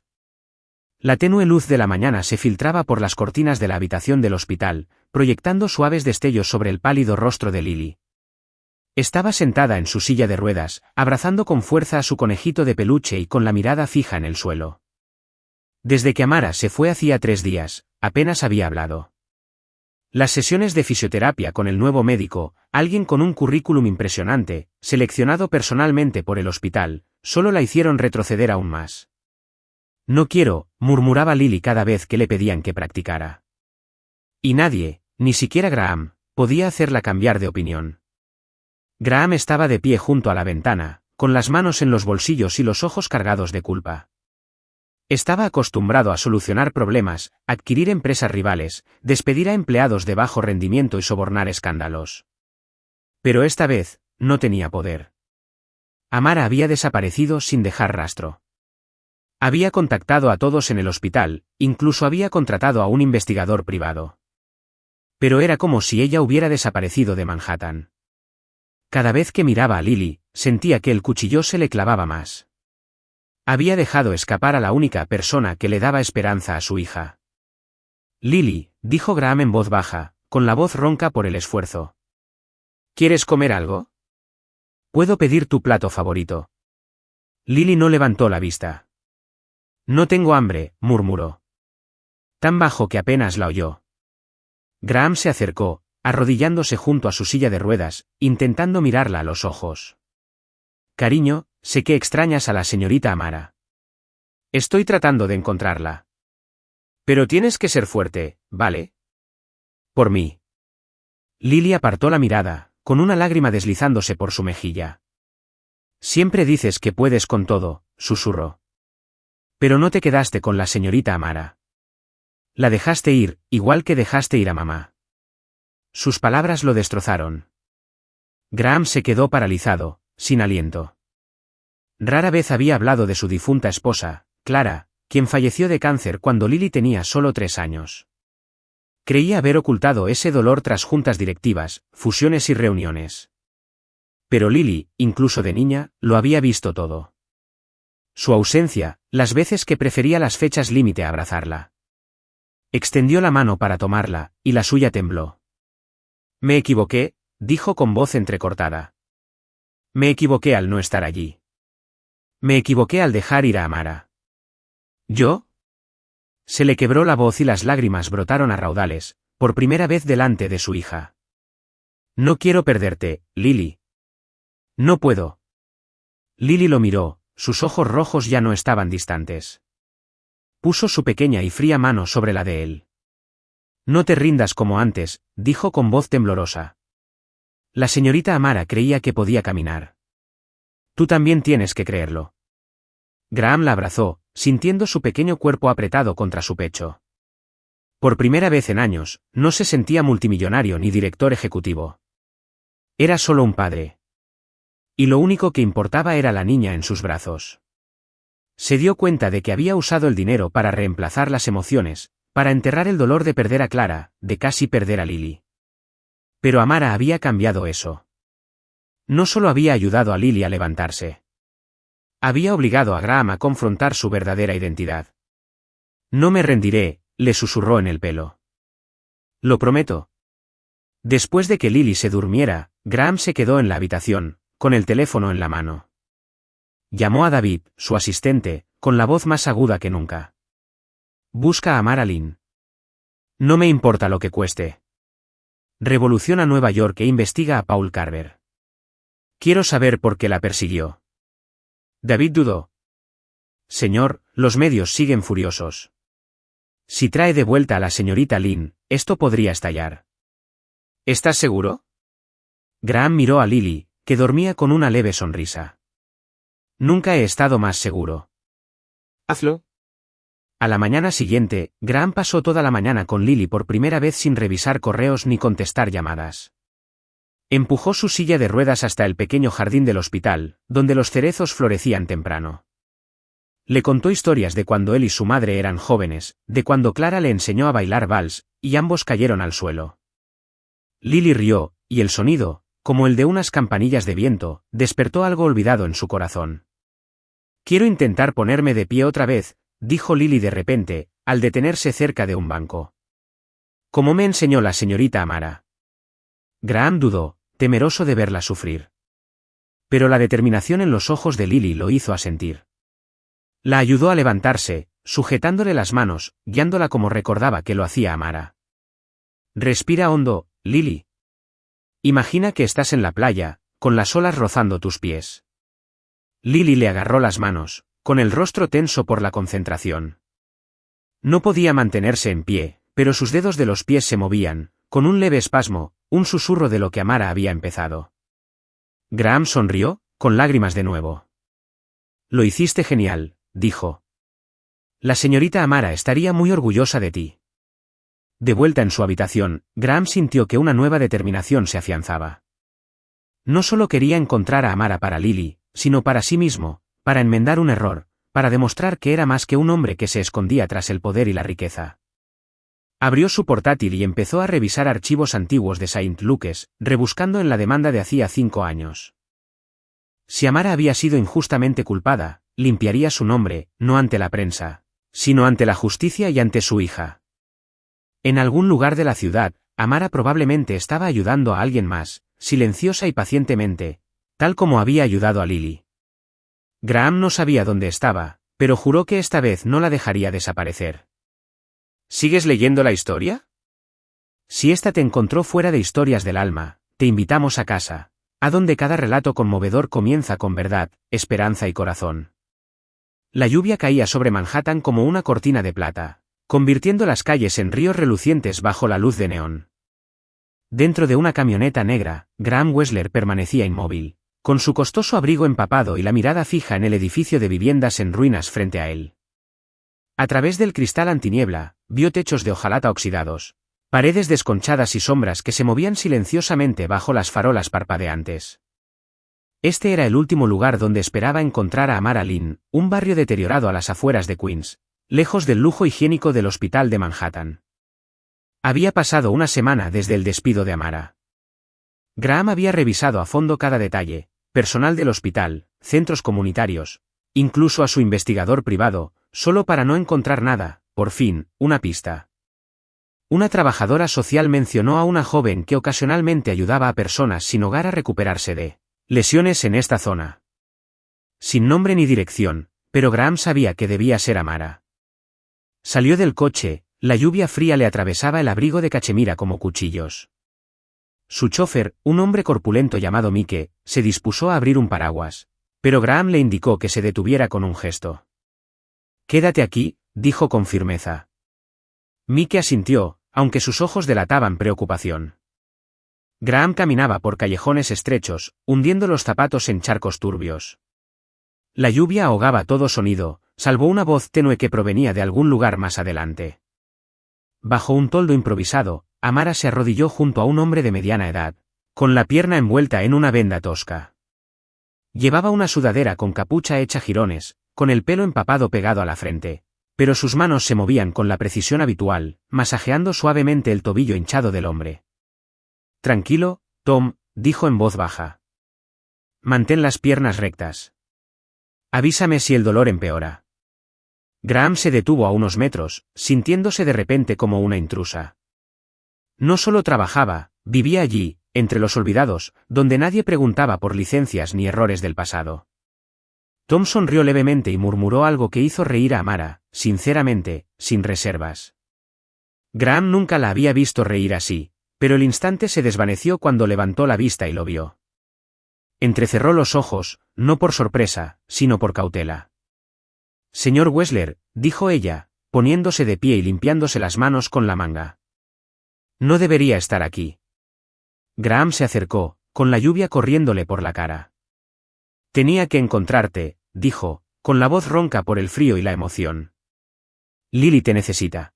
La tenue luz de la mañana se filtraba por las cortinas de la habitación del hospital, proyectando suaves destellos sobre el pálido rostro de Lily. Estaba sentada en su silla de ruedas, abrazando con fuerza a su conejito de peluche y con la mirada fija en el suelo. Desde que Amara se fue hacía 3 días, apenas había hablado. Las sesiones de fisioterapia con el nuevo médico, alguien con un currículum impresionante, seleccionado personalmente por el hospital, solo la hicieron retroceder aún más. No quiero, murmuraba Lily cada vez que le pedían que practicara. Y nadie, ni siquiera Graham, podía hacerla cambiar de opinión. Graham estaba de pie junto a la ventana, con las manos en los bolsillos y los ojos cargados de culpa. Estaba acostumbrado a solucionar problemas, adquirir empresas rivales, despedir a empleados de bajo rendimiento y sobornar escándalos. Pero esta vez, no tenía poder. Amara había desaparecido sin dejar rastro. Había contactado a todos en el hospital, incluso había contratado a un investigador privado. Pero era como si ella hubiera desaparecido de Manhattan. Cada vez que miraba a Lily, sentía que el cuchillo se le clavaba más. Había dejado escapar a la única persona que le daba esperanza a su hija. Lily, dijo Graham en voz baja, con la voz ronca por el esfuerzo. ¿Quieres comer algo? Puedo pedir tu plato favorito. Lily no levantó la vista. No tengo hambre, murmuró. Tan bajo que apenas la oyó. Graham se acercó, arrodillándose junto a su silla de ruedas, intentando mirarla a los ojos. Cariño, sé que extrañas a la señorita Amara. Estoy tratando de encontrarla. Pero tienes que ser fuerte, ¿vale? Por mí. Lily apartó la mirada, con una lágrima deslizándose por su mejilla. Siempre dices que puedes con todo, susurró. Pero no te quedaste con la señorita Amara. La dejaste ir, igual que dejaste ir a mamá. Sus palabras lo destrozaron. Graham se quedó paralizado, sin aliento. Rara vez había hablado de su difunta esposa, Clara, quien falleció de cáncer cuando Lily tenía solo 3 años. Creía haber ocultado ese dolor tras juntas directivas, fusiones y reuniones. Pero Lily, incluso de niña, lo había visto todo. Su ausencia, las veces que prefería las fechas límite a abrazarla. Extendió la mano para tomarla, y la suya tembló. Me equivoqué, dijo con voz entrecortada. Me equivoqué al no estar allí. Me equivoqué al dejar ir a Amara. ¿Yo? Se le quebró la voz y las lágrimas brotaron a raudales, por primera vez delante de su hija. No quiero perderte, Lily. No puedo. Lily lo miró, sus ojos rojos ya no estaban distantes. Puso su pequeña y fría mano sobre la de él. No te rindas como antes, dijo con voz temblorosa. La señorita Amara creía que podía caminar. Tú también tienes que creerlo. Graham la abrazó, sintiendo su pequeño cuerpo apretado contra su pecho. Por primera vez en años, no se sentía multimillonario ni director ejecutivo. Era solo un padre. Y lo único que importaba era la niña en sus brazos. Se dio cuenta de que había usado el dinero para reemplazar las emociones, para enterrar el dolor de perder a Clara, de casi perder a Lily. Pero Amara había cambiado eso. No solo había ayudado a Lily a levantarse. Había obligado a Graham a confrontar su verdadera identidad. No me rendiré, le susurró en el pelo. Lo prometo. Después de que Lily se durmiera, Graham se quedó en la habitación, con el teléfono en la mano. Llamó a David, su asistente, con la voz más aguda que nunca. Busca a Marilyn. No me importa lo que cueste. Revoluciona Nueva York e investiga a Paul Carver. Quiero saber por qué la persiguió. David dudó. Señor, los medios siguen furiosos. Si trae de vuelta a la señorita Lynn, esto podría estallar. ¿Estás seguro? Graham miró a Lily, que dormía con una leve sonrisa. Nunca he estado más seguro. Hazlo. A la mañana siguiente, Graham pasó toda la mañana con Lily por primera vez sin revisar correos ni contestar llamadas. Empujó su silla de ruedas hasta el pequeño jardín del hospital, donde los cerezos florecían temprano. Le contó historias de cuando él y su madre eran jóvenes, de cuando Clara le enseñó a bailar vals, y ambos cayeron al suelo. Lily rió, y el sonido, como el de unas campanillas de viento, despertó algo olvidado en su corazón. Quiero intentar ponerme de pie otra vez, dijo Lily de repente, al detenerse cerca de un banco. Como me enseñó la señorita Amara. Graham dudó, temeroso de verla sufrir. Pero la determinación en los ojos de Lily lo hizo asentir. La ayudó a levantarse, sujetándole las manos, guiándola como recordaba que lo hacía Amara. Respira hondo, Lily. Imagina que estás en la playa, con las olas rozando tus pies. Lily le agarró las manos, con el rostro tenso por la concentración. No podía mantenerse en pie, pero sus dedos de los pies se movían, con un leve espasmo, un susurro de lo que Amara había empezado. Graham sonrió, con lágrimas de nuevo. Lo hiciste genial, dijo. La señorita Amara estaría muy orgullosa de ti. De vuelta en su habitación, Graham sintió que una nueva determinación se afianzaba. No solo quería encontrar a Amara para Lily, sino para sí mismo, para enmendar un error, para demostrar que era más que un hombre que se escondía tras el poder y la riqueza. Abrió su portátil y empezó a revisar archivos antiguos de Saint Luke's, rebuscando en la demanda de hacía 5 años. Si Amara había sido injustamente culpada, limpiaría su nombre, no ante la prensa, sino ante la justicia y ante su hija. En algún lugar de la ciudad, Amara probablemente estaba ayudando a alguien más, silenciosa y pacientemente, tal como había ayudado a Lily. Graham no sabía dónde estaba, pero juró que esta vez no la dejaría desaparecer. ¿Sigues leyendo la historia? Si esta te encontró fuera de Historias del Alma, te invitamos a casa, a donde cada relato conmovedor comienza con verdad, esperanza y corazón. La lluvia caía sobre Manhattan como una cortina de plata, convirtiendo las calles en ríos relucientes bajo la luz de neón. Dentro de una camioneta negra, Graham Wessler permanecía inmóvil, con su costoso abrigo empapado y la mirada fija en el edificio de viviendas en ruinas frente a él. A través del cristal antiniebla, vio techos de hojalata oxidados, paredes desconchadas y sombras que se movían silenciosamente bajo las farolas parpadeantes. Este era el último lugar donde esperaba encontrar a Amara Lynn, un barrio deteriorado a las afueras de Queens, lejos del lujo higiénico del hospital de Manhattan. Había pasado una semana desde el despido de Amara. Graham había revisado a fondo cada detalle, personal del hospital, centros comunitarios, incluso a su investigador privado, solo para no encontrar nada, por fin, una pista. Una trabajadora social mencionó a una joven que ocasionalmente ayudaba a personas sin hogar a recuperarse de lesiones en esta zona. Sin nombre ni dirección, pero Graham sabía que debía ser Amara. Salió del coche, la lluvia fría le atravesaba el abrigo de cachemira como cuchillos. Su chofer, un hombre corpulento llamado Mike, se dispuso a abrir un paraguas, pero Graham le indicó que se detuviera con un gesto. «Quédate aquí», dijo con firmeza. Mike asintió, aunque sus ojos delataban preocupación. Graham caminaba por callejones estrechos, hundiendo los zapatos en charcos turbios. La lluvia ahogaba todo sonido, salvo una voz tenue que provenía de algún lugar más adelante. Bajo un toldo improvisado, Amara se arrodilló junto a un hombre de mediana edad, con la pierna envuelta en una venda tosca. Llevaba una sudadera con capucha hecha jirones, con el pelo empapado pegado a la frente, pero sus manos se movían con la precisión habitual, masajeando suavemente el tobillo hinchado del hombre. «Tranquilo, Tom», dijo en voz baja. «Mantén las piernas rectas. Avísame si el dolor empeora». Graham se detuvo a unos metros, sintiéndose de repente como una intrusa. No solo trabajaba, vivía allí, entre los olvidados, donde nadie preguntaba por licencias ni errores del pasado. Tom sonrió levemente y murmuró algo que hizo reír a Amara, sinceramente, sin reservas. Graham nunca la había visto reír así, pero el instante se desvaneció cuando levantó la vista y lo vio. Entrecerró los ojos, no por sorpresa, sino por cautela. Señor Wessler, dijo ella, poniéndose de pie y limpiándose las manos con la manga. No debería estar aquí. Graham se acercó, con la lluvia corriéndole por la cara. Tenía que encontrarte, dijo, con la voz ronca por el frío y la emoción. Lily te necesita.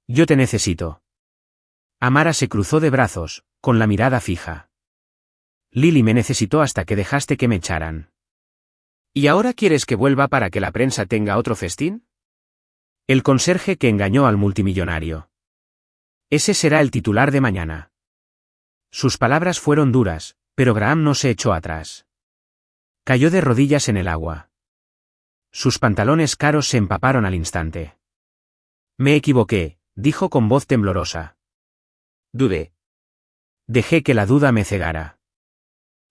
Yo te necesito. Amara se cruzó de brazos, con la mirada fija. Lily me necesitó hasta que dejaste que me echaran. ¿Y ahora quieres que vuelva para que la prensa tenga otro festín? El conserje que engañó al multimillonario. Ese será el titular de mañana. Sus palabras fueron duras, pero Graham no se echó atrás. Cayó de rodillas en el agua. Sus pantalones caros se empaparon al instante. Me equivoqué, dijo con voz temblorosa. Dudé. Dejé que la duda me cegara.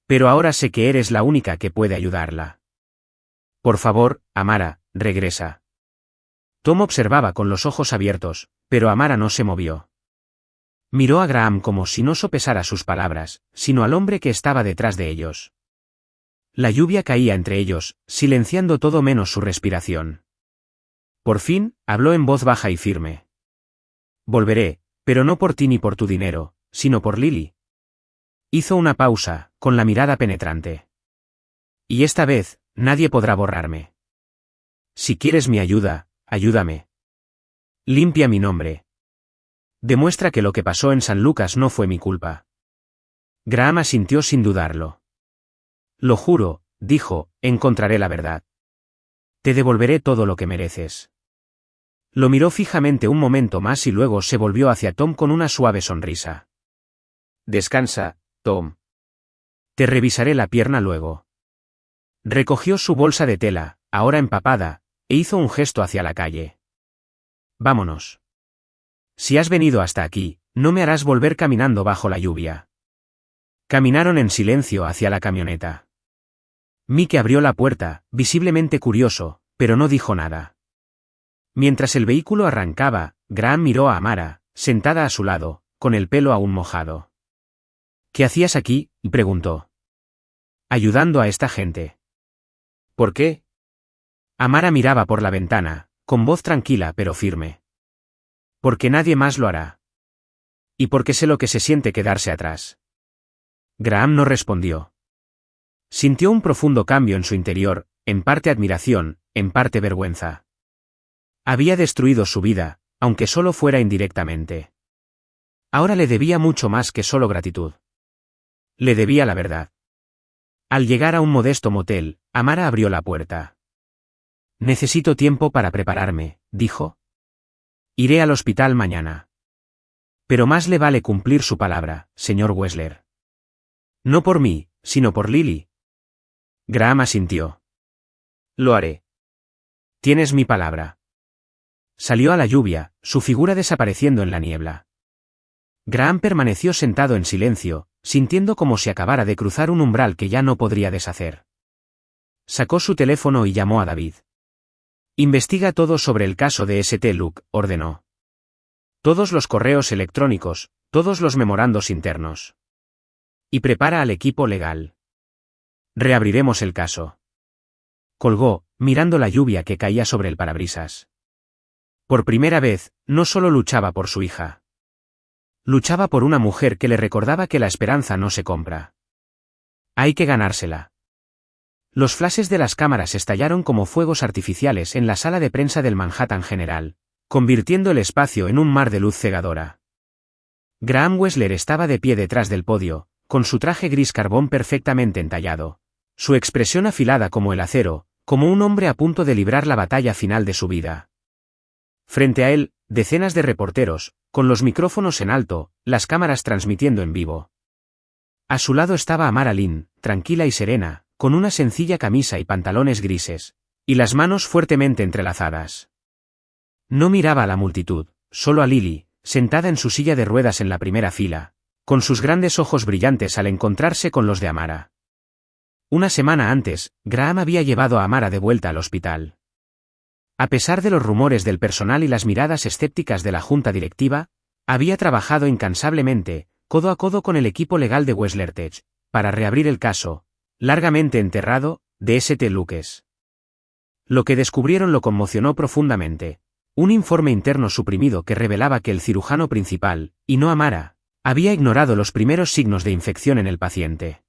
Pero ahora sé que eres la única que puede ayudarla. Por favor, Amara, regresa. Tom observaba con los ojos abiertos, pero Amara no se movió. Miró a Graham como si no sopesara sus palabras, sino al hombre que estaba detrás de ellos. La lluvia caía entre ellos, silenciando todo menos su respiración. Por fin, habló en voz baja y firme. Volveré, pero no por ti ni por tu dinero, sino por Lily. Hizo una pausa, con la mirada penetrante. Y esta vez, nadie podrá borrarme. Si quieres mi ayuda, ayúdame. Limpia mi nombre. Demuestra que lo que pasó en San Lucas no fue mi culpa. Graham asintió sin dudarlo. Lo juro, dijo, encontraré la verdad. Te devolveré todo lo que mereces. Lo miró fijamente un momento más y luego se volvió hacia Tom con una suave sonrisa. Descansa, Tom. Te revisaré la pierna luego. Recogió su bolsa de tela, ahora empapada, e hizo un gesto hacia la calle. Vámonos. Si has venido hasta aquí, no me harás volver caminando bajo la lluvia. Caminaron en silencio hacia la camioneta. Mike abrió la puerta, visiblemente curioso, pero no dijo nada. Mientras el vehículo arrancaba, Graham miró a Amara, sentada a su lado, con el pelo aún mojado. ¿Qué hacías aquí?, preguntó. Ayudando a esta gente. ¿Por qué? Amara miraba por la ventana, con voz tranquila pero firme. Porque nadie más lo hará. Y porque sé lo que se siente quedarse atrás. Graham no respondió. Sintió un profundo cambio en su interior, en parte admiración, en parte vergüenza. Había destruido su vida, aunque solo fuera indirectamente. Ahora le debía mucho más que solo gratitud. Le debía la verdad. Al llegar a un modesto motel, Amara abrió la puerta. Necesito tiempo para prepararme, dijo. Iré al hospital mañana. Pero más le vale cumplir su palabra, señor Wessler. No por mí, sino por Lily. Graham asintió. Lo haré. Tienes mi palabra. Salió a la lluvia, su figura desapareciendo en la niebla. Graham permaneció sentado en silencio, sintiendo como si acabara de cruzar un umbral que ya no podría deshacer. Sacó su teléfono y llamó a David. Investiga todo sobre el caso de St. Luke, ordenó. Todos los correos electrónicos, todos los memorandos internos. Y prepara al equipo legal. Reabriremos el caso. Colgó, mirando la lluvia que caía sobre el parabrisas. Por primera vez, no solo luchaba por su hija. Luchaba por una mujer que le recordaba que la esperanza no se compra. Hay que ganársela. Los flashes de las cámaras estallaron como fuegos artificiales en la sala de prensa del Manhattan General, convirtiendo el espacio en un mar de luz cegadora. Graham Wessler estaba de pie detrás del podio, con su traje gris carbón perfectamente entallado, su expresión afilada como el acero, como un hombre a punto de librar la batalla final de su vida. Frente a él, decenas de reporteros, con los micrófonos en alto, las cámaras transmitiendo en vivo. A su lado estaba Amara Lynn, tranquila y serena, con una sencilla camisa y pantalones grises, y las manos fuertemente entrelazadas. No miraba a la multitud, solo a Lily, sentada en su silla de ruedas en la primera fila, con sus grandes ojos brillantes al encontrarse con los de Amara. Una semana antes, Graham había llevado a Amara de vuelta al hospital. A pesar de los rumores del personal y las miradas escépticas de la junta directiva, había trabajado incansablemente, codo a codo con el equipo legal de Wessler Tech, para reabrir el caso, largamente enterrado, de St. Luke's. Lo que descubrieron lo conmocionó profundamente. Un informe interno suprimido que revelaba que el cirujano principal, y no Amara, había ignorado los primeros signos de infección en el paciente.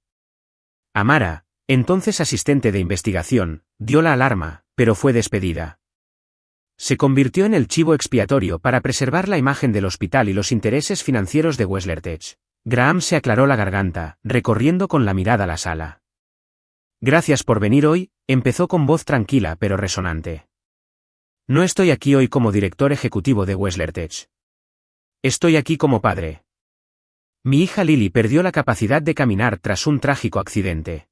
Amara, entonces asistente de investigación, dio la alarma, pero fue despedida. Se convirtió en el chivo expiatorio para preservar la imagen del hospital y los intereses financieros de Weslertech. Graham se aclaró la garganta, recorriendo con la mirada la sala. Gracias por venir hoy, empezó con voz tranquila pero resonante. No estoy aquí hoy como director ejecutivo de Weslertech. Estoy aquí como padre. Mi hija Lily perdió la capacidad de caminar tras un trágico accidente.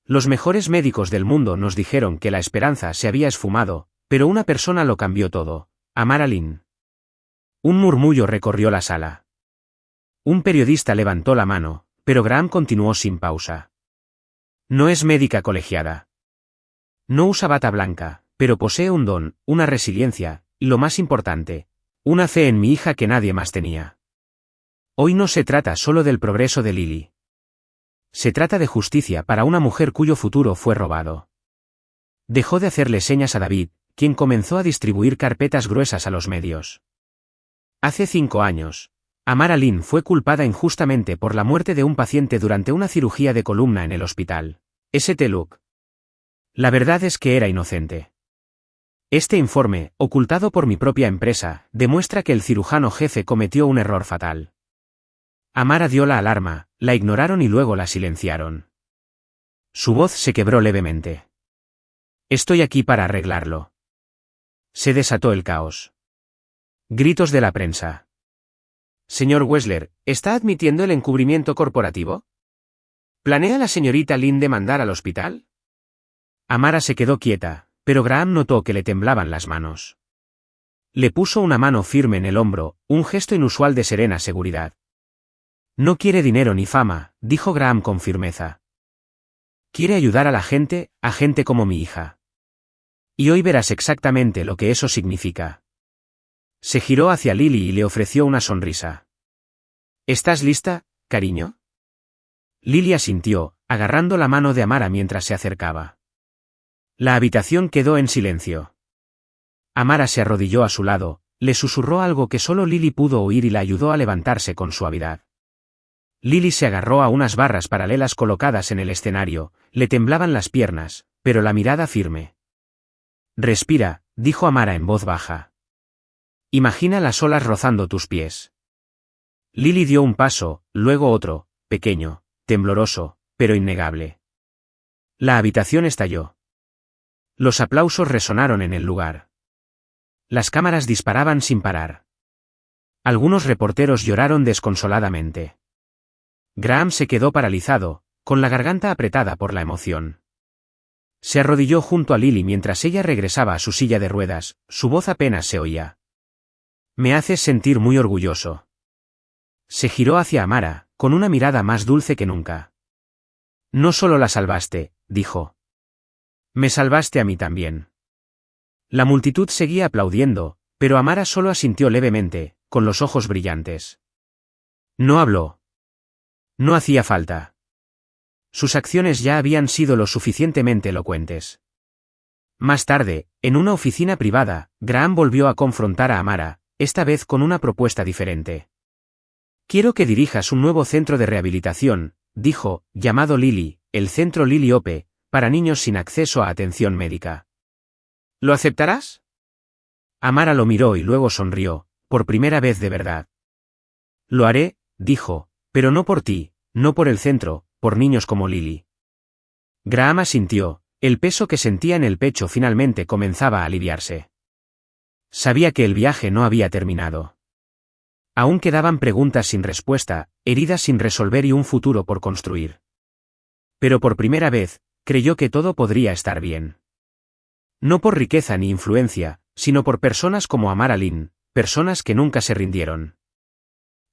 Los mejores médicos del mundo nos dijeron que la esperanza se había esfumado, pero una persona lo cambió todo, Amara Lynn. Un murmullo recorrió la sala. Un periodista levantó la mano, pero Graham continuó sin pausa. No es médica colegiada. No usa bata blanca, pero posee un don, una resiliencia, y lo más importante, una fe en mi hija que nadie más tenía. Hoy no se trata solo del progreso de Lily. Se trata de justicia para una mujer cuyo futuro fue robado. Dejó de hacerle señas a David, quien comenzó a distribuir carpetas gruesas a los medios. Hace 5 años, Amara Lynn fue culpada injustamente por la muerte de un paciente durante una cirugía de columna en el hospital St. Luke. La verdad es que era inocente. Este informe, ocultado por mi propia empresa, demuestra que el cirujano jefe cometió un error fatal. Amara dio la alarma, la ignoraron y luego la silenciaron. Su voz se quebró levemente. Estoy aquí para arreglarlo. Se desató el caos. Gritos de la prensa. Señor Wessler, ¿está admitiendo el encubrimiento corporativo? ¿Planea la señorita Lynn demandar al hospital? Amara se quedó quieta, pero Graham notó que le temblaban las manos. Le puso una mano firme en el hombro, un gesto inusual de serena seguridad. No quiere dinero ni fama, dijo Graham con firmeza. Quiere ayudar a gente como mi hija. Y hoy verás exactamente lo que eso significa. Se giró hacia Lily y le ofreció una sonrisa. ¿Estás lista, cariño? Lily asintió, agarrando la mano de Amara mientras se acercaba. La habitación quedó en silencio. Amara se arrodilló a su lado, le susurró algo que solo Lily pudo oír y la ayudó a levantarse con suavidad. Lily se agarró a unas barras paralelas colocadas en el escenario, le temblaban las piernas, pero la mirada firme. Respira, dijo Amara en voz baja. Imagina las olas rozando tus pies. Lily dio un paso, luego otro, pequeño, tembloroso, pero innegable. La habitación estalló. Los aplausos resonaron en el lugar. Las cámaras disparaban sin parar. Algunos reporteros lloraron desconsoladamente. Graham se quedó paralizado, con la garganta apretada por la emoción. Se arrodilló junto a Lily mientras ella regresaba a su silla de ruedas, su voz apenas se oía. Me haces sentir muy orgulloso. Se giró hacia Amara, con una mirada más dulce que nunca. No solo la salvaste, dijo. Me salvaste a mí también. La multitud seguía aplaudiendo, pero Amara solo asintió levemente, con los ojos brillantes. No habló. No hacía falta. Sus acciones ya habían sido lo suficientemente elocuentes. Más tarde, en una oficina privada, Graham volvió a confrontar a Amara, esta vez con una propuesta diferente. Quiero que dirijas un nuevo centro de rehabilitación, dijo, llamado Lily, el Centro Lily Ope, para niños sin acceso a atención médica. ¿Lo aceptarás? Amara lo miró y luego sonrió, por primera vez de verdad. Lo haré, dijo, pero no por ti, no por el centro, por niños como Lily. Graham asintió, el peso que sentía en el pecho finalmente comenzaba a aliviarse. Sabía que el viaje no había terminado. Aún quedaban preguntas sin respuesta, heridas sin resolver y un futuro por construir. Pero por primera vez, creyó que todo podría estar bien. No por riqueza ni influencia, sino por personas como Amara Lynn, personas que nunca se rindieron.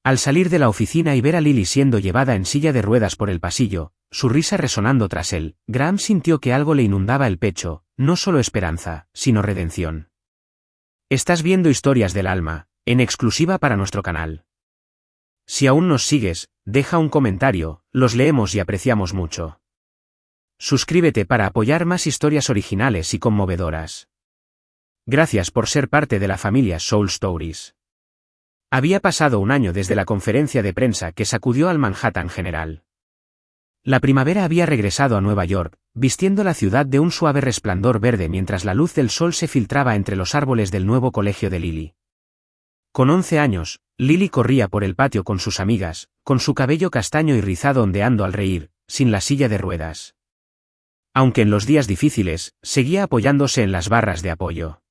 Al salir de la oficina y ver a Lily siendo llevada en silla de ruedas por el pasillo, su risa resonando tras él, Graham sintió que algo le inundaba el pecho, no solo esperanza, sino redención. Estás viendo Historias del Alma, en exclusiva para nuestro canal. Si aún nos sigues, deja un comentario, los leemos y apreciamos mucho. Suscríbete para apoyar más historias originales y conmovedoras. Gracias por ser parte de la familia Soul Stories. Había pasado un año desde la conferencia de prensa que sacudió al Manhattan general. La primavera había regresado a Nueva York, vistiendo la ciudad de un suave resplandor verde mientras la luz del sol se filtraba entre los árboles del nuevo colegio de Lily. Con 11 años, Lily corría por el patio con sus amigas, con su cabello castaño y rizado ondeando al reír, sin la silla de ruedas. Aunque en los días difíciles, seguía apoyándose en las barras de apoyo.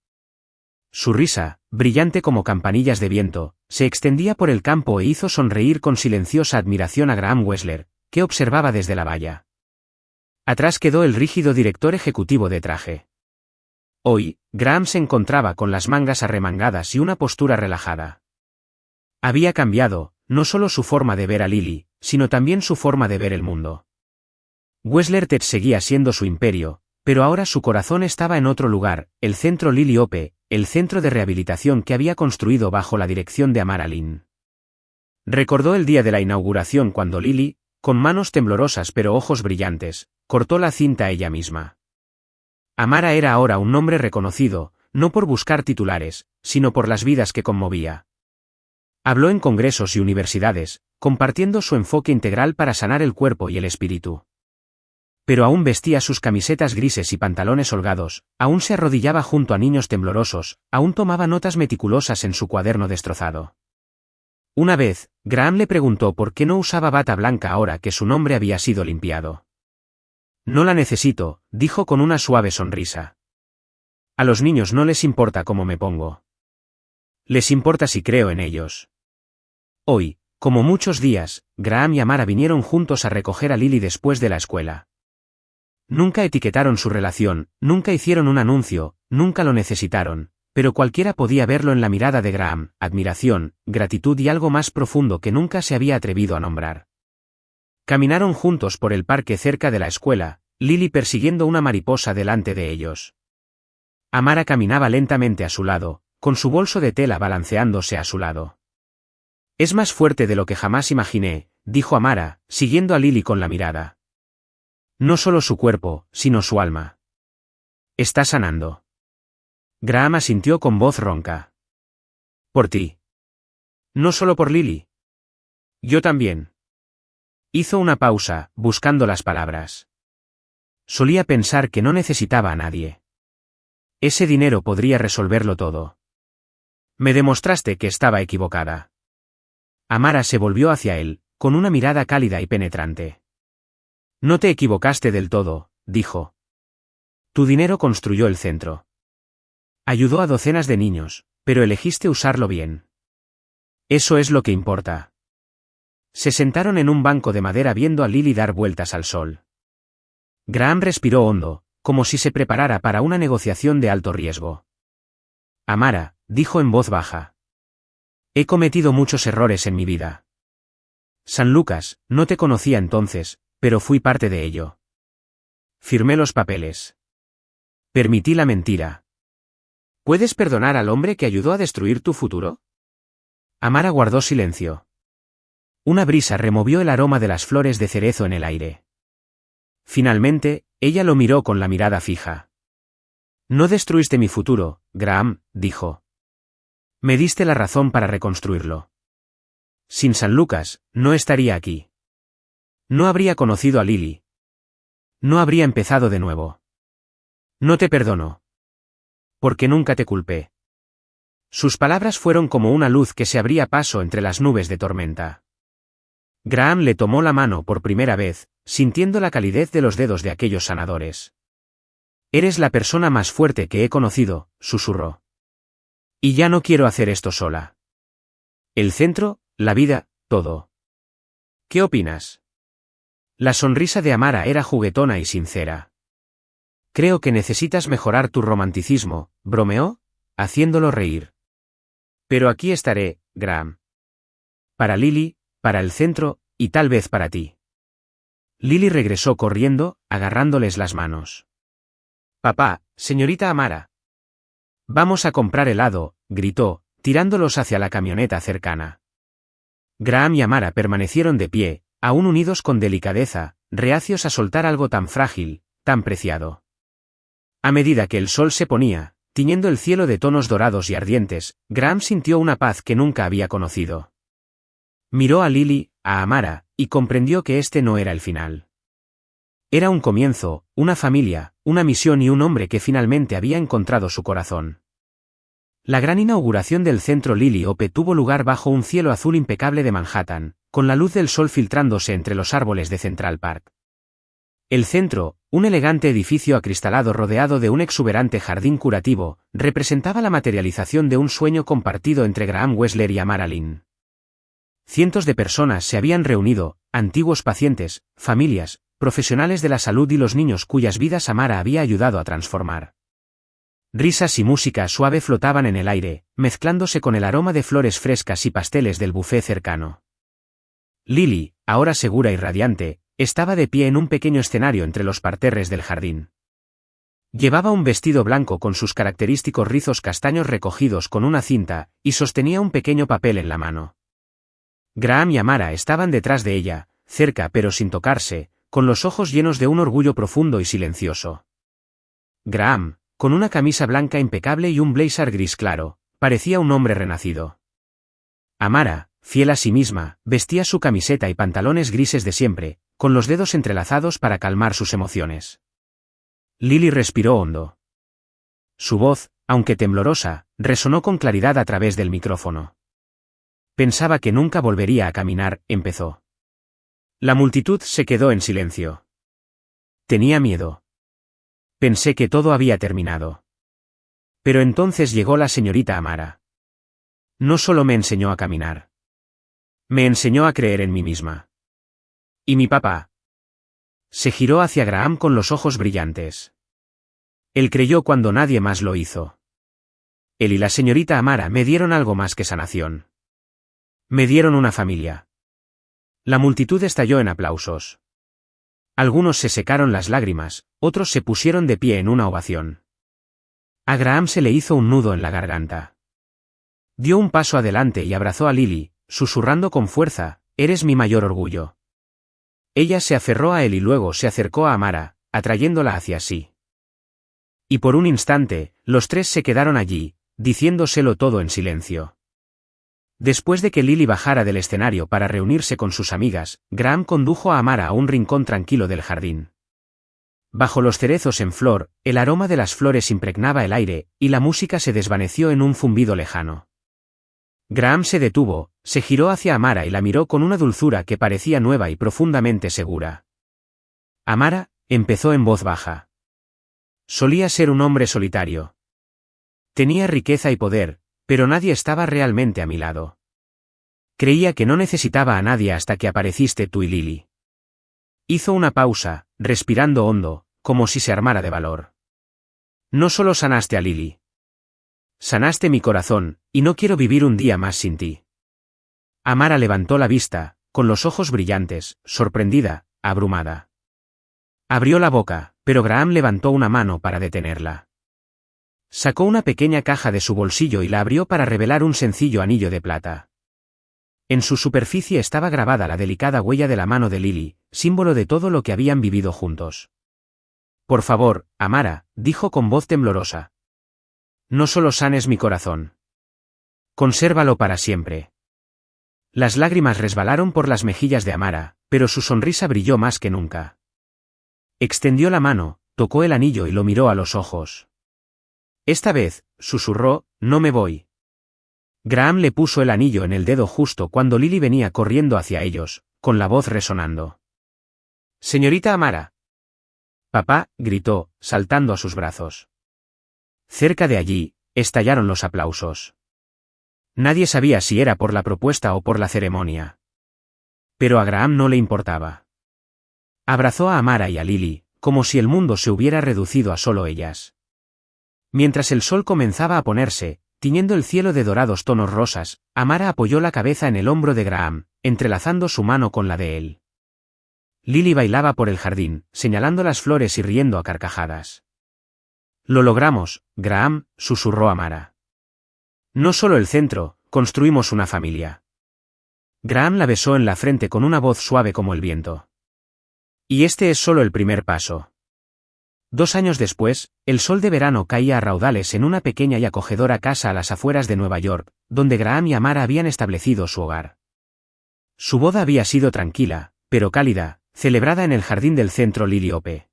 Su risa, brillante como campanillas de viento, se extendía por el campo e hizo sonreír con silenciosa admiración a Graham Wessler, que observaba desde la valla. Atrás quedó el rígido director ejecutivo de traje. Hoy, Graham se encontraba con las mangas arremangadas y una postura relajada. Había cambiado, no solo su forma de ver a Lily, sino también su forma de ver el mundo. Wessler Tech seguía siendo su imperio, pero ahora su corazón estaba en otro lugar, el centro Lily Ope, el centro de rehabilitación que había construido bajo la dirección de Amara Lynn. Recordó el día de la inauguración cuando Lily, con manos temblorosas pero ojos brillantes, cortó la cinta ella misma. Amara era ahora un nombre reconocido, no por buscar titulares, sino por las vidas que conmovía. Habló en congresos y universidades, compartiendo su enfoque integral para sanar el cuerpo y el espíritu. Pero aún vestía sus camisetas grises y pantalones holgados, aún se arrodillaba junto a niños temblorosos, aún tomaba notas meticulosas en su cuaderno destrozado. Una vez, Graham le preguntó por qué no usaba bata blanca ahora que su nombre había sido limpiado. No la necesito, dijo con una suave sonrisa. A los niños no les importa cómo me pongo. Les importa si creo en ellos. Hoy, como muchos días, Graham y Amara vinieron juntos a recoger a Lily después de la escuela. Nunca etiquetaron su relación, nunca hicieron un anuncio, nunca lo necesitaron, pero cualquiera podía verlo en la mirada de Graham, admiración, gratitud y algo más profundo que nunca se había atrevido a nombrar. Caminaron juntos por el parque cerca de la escuela, Lily persiguiendo una mariposa delante de ellos. Amara caminaba lentamente a su lado, con su bolso de tela balanceándose a su lado. Es más fuerte de lo que jamás imaginé, dijo Amara, siguiendo a Lily con la mirada. No solo su cuerpo, sino su alma. Está sanando. Graham asintió con voz ronca. Por ti. No solo por Lily. Yo también. Hizo una pausa, buscando las palabras. Solía pensar que no necesitaba a nadie. Ese dinero podría resolverlo todo. Me demostraste que estaba equivocada. Amara se volvió hacia él, con una mirada cálida y penetrante. No te equivocaste del todo, dijo. Tu dinero construyó el centro. Ayudó a docenas de niños, pero elegiste usarlo bien. Eso es lo que importa. Se sentaron en un banco de madera viendo a Lily dar vueltas al sol. Graham respiró hondo, como si se preparara para una negociación de alto riesgo. Amara, dijo en voz baja. He cometido muchos errores en mi vida. San Lucas, no te conocía entonces, pero fui parte de ello. Firmé los papeles. Permití la mentira. ¿Puedes perdonar al hombre que ayudó a destruir tu futuro? Amara guardó silencio. Una brisa removió el aroma de las flores de cerezo en el aire. Finalmente, ella lo miró con la mirada fija. No destruiste mi futuro, Graham, dijo. Me diste la razón para reconstruirlo. Sin San Lucas, no estaría aquí. No habría conocido a Lily. No habría empezado de nuevo. No te perdono. Porque nunca te culpé. Sus palabras fueron como una luz que se abría paso entre las nubes de tormenta. Graham le tomó la mano por primera vez, sintiendo la calidez de los dedos de aquellos sanadores. Eres la persona más fuerte que he conocido, susurró. Y ya no quiero hacer esto sola. El centro, la vida, todo. ¿Qué opinas? La sonrisa de Amara era juguetona y sincera. Creo que necesitas mejorar tu romanticismo, bromeó, haciéndolo reír. Pero aquí estaré, Graham. Para Lily, para el centro, y tal vez para ti. Lily regresó corriendo, agarrándoles las manos. Papá, señorita Amara. Vamos a comprar helado, gritó, tirándolos hacia la camioneta cercana. Graham y Amara permanecieron de pie, aún unidos con delicadeza, reacios a soltar algo tan frágil, tan preciado. A medida que el sol se ponía, tiñendo el cielo de tonos dorados y ardientes, Graham sintió una paz que nunca había conocido. Miró a Lily, a Amara, y comprendió que este no era el final. Era un comienzo, una familia, una misión y un hombre que finalmente había encontrado su corazón. La gran inauguración del centro Lily Hope tuvo lugar bajo un cielo azul impecable de Manhattan, con la luz del sol filtrándose entre los árboles de Central Park. El centro, un elegante edificio acristalado rodeado de un exuberante jardín curativo, representaba la materialización de un sueño compartido entre Graham Wessler y Amara Lynn. Cientos de personas se habían reunido, antiguos pacientes, familias, profesionales de la salud y los niños cuyas vidas Amara había ayudado a transformar. Risas y música suave flotaban en el aire, mezclándose con el aroma de flores frescas y pasteles del buffet cercano. Lily, ahora segura y radiante, estaba de pie en un pequeño escenario entre los parterres del jardín. Llevaba un vestido blanco con sus característicos rizos castaños recogidos con una cinta, y sostenía un pequeño papel en la mano. Graham y Amara estaban detrás de ella, cerca pero sin tocarse, con los ojos llenos de un orgullo profundo y silencioso. Graham, con una camisa blanca impecable y un blazer gris claro, parecía un hombre renacido. Amara, fiel a sí misma, vestía su camiseta y pantalones grises de siempre, con los dedos entrelazados para calmar sus emociones. Lily respiró hondo. Su voz, aunque temblorosa, resonó con claridad a través del micrófono. Pensaba que nunca volvería a caminar, empezó. La multitud se quedó en silencio. Tenía miedo. Pensé que todo había terminado. Pero entonces llegó la señorita Amara. No solo me enseñó a caminar. Me enseñó a creer en mí misma. ¿Y mi papá? Se giró hacia Graham con los ojos brillantes. Él creyó cuando nadie más lo hizo. Él y la señorita Amara me dieron algo más que sanación. Me dieron una familia. La multitud estalló en aplausos. Algunos se secaron las lágrimas, otros se pusieron de pie en una ovación. A Graham se le hizo un nudo en la garganta. Dio un paso adelante y abrazó a Lily, susurrando con fuerza, «Eres mi mayor orgullo». Ella se aferró a él y luego se acercó a Amara, atrayéndola hacia sí. Y por un instante, los tres se quedaron allí, diciéndoselo todo en silencio. Después de que Lily bajara del escenario para reunirse con sus amigas, Graham condujo a Amara a un rincón tranquilo del jardín. Bajo los cerezos en flor, el aroma de las flores impregnaba el aire, y la música se desvaneció en un zumbido lejano. Graham se detuvo, se giró hacia Amara y la miró con una dulzura que parecía nueva y profundamente segura. Amara, empezó en voz baja. Solía ser un hombre solitario. Tenía riqueza y poder, pero nadie estaba realmente a mi lado. Creía que no necesitaba a nadie hasta que apareciste tú y Lily. Hizo una pausa, respirando hondo, como si se armara de valor. No solo sanaste a Lily. Sanaste mi corazón, y no quiero vivir un día más sin ti. Amara levantó la vista, con los ojos brillantes, sorprendida, abrumada. Abrió la boca, pero Graham levantó una mano para detenerla. Sacó una pequeña caja de su bolsillo y la abrió para revelar un sencillo anillo de plata. En su superficie estaba grabada la delicada huella de la mano de Lily, símbolo de todo lo que habían vivido juntos. Por favor, Amara, dijo con voz temblorosa. No solo sanes mi corazón. Consérvalo para siempre. Las lágrimas resbalaron por las mejillas de Amara, pero su sonrisa brilló más que nunca. Extendió la mano, tocó el anillo y lo miró a los ojos. Esta vez, susurró, no me voy. Graham le puso el anillo en el dedo justo cuando Lily venía corriendo hacia ellos, con la voz resonando. Señorita Amara. Papá, gritó, saltando a sus brazos. Cerca de allí, estallaron los aplausos. Nadie sabía si era por la propuesta o por la ceremonia. Pero a Graham no le importaba. Abrazó a Amara y a Lily, como si el mundo se hubiera reducido a solo ellas. Mientras el sol comenzaba a ponerse, tiñendo el cielo de dorados tonos rosas, Amara apoyó la cabeza en el hombro de Graham, entrelazando su mano con la de él. Lily bailaba por el jardín, señalando las flores y riendo a carcajadas. Lo logramos, Graham, susurró Amara. No solo el centro, construimos una familia. Graham la besó en la frente con una voz suave como el viento. Y este es solo el primer paso. 2 años después, el sol de verano caía a raudales en una pequeña y acogedora casa a las afueras de Nueva York, donde Graham y Amara habían establecido su hogar. Su boda había sido tranquila, pero cálida, celebrada en el jardín del centro Lily-Ope.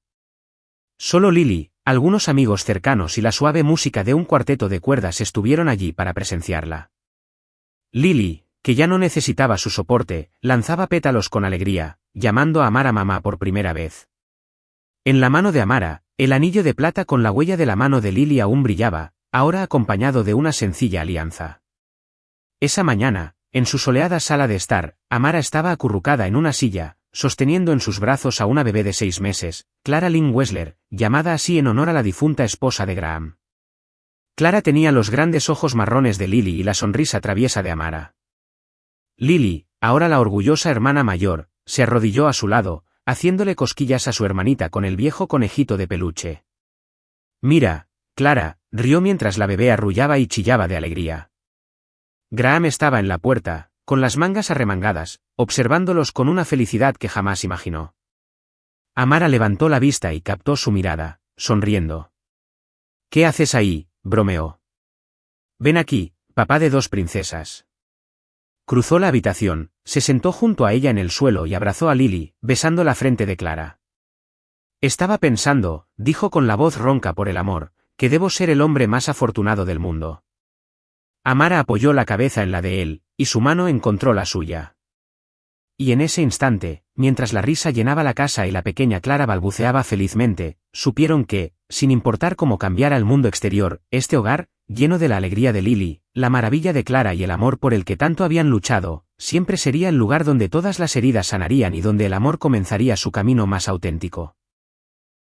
Solo Lily, algunos amigos cercanos y la suave música de un cuarteto de cuerdas estuvieron allí para presenciarla. Lily, que ya no necesitaba su soporte, lanzaba pétalos con alegría, llamando a Amara mamá por primera vez. En la mano de Amara, el anillo de plata con la huella de la mano de Lily aún brillaba, ahora acompañado de una sencilla alianza. Esa mañana, en su soleada sala de estar, Amara estaba acurrucada en una silla, sosteniendo en sus brazos a una bebé de 6 meses, Clara Lynn Wessler, llamada así en honor a la difunta esposa de Graham. Clara tenía los grandes ojos marrones de Lily y la sonrisa traviesa de Amara. Lily, ahora la orgullosa hermana mayor, se arrodilló a su lado, haciéndole cosquillas a su hermanita con el viejo conejito de peluche. «Mira, Clara», rió mientras la bebé arrullaba y chillaba de alegría. Graham estaba en la puerta, con las mangas arremangadas, observándolos con una felicidad que jamás imaginó. Amara levantó la vista y captó su mirada, sonriendo. «¿Qué haces ahí?», bromeó. «Ven aquí, papá de 2 princesas». Cruzó la habitación, se sentó junto a ella en el suelo y abrazó a Lily, besando la frente de Clara. «Estaba pensando», dijo con la voz ronca por el amor, «que debo ser el hombre más afortunado del mundo». Amara apoyó la cabeza en la de él, y su mano encontró la suya. Y en ese instante, mientras la risa llenaba la casa y la pequeña Clara balbuceaba felizmente, supieron que, sin importar cómo cambiara el mundo exterior, este hogar, lleno de la alegría de Lily, la maravilla de Clara y el amor por el que tanto habían luchado, siempre sería el lugar donde todas las heridas sanarían y donde el amor comenzaría su camino más auténtico.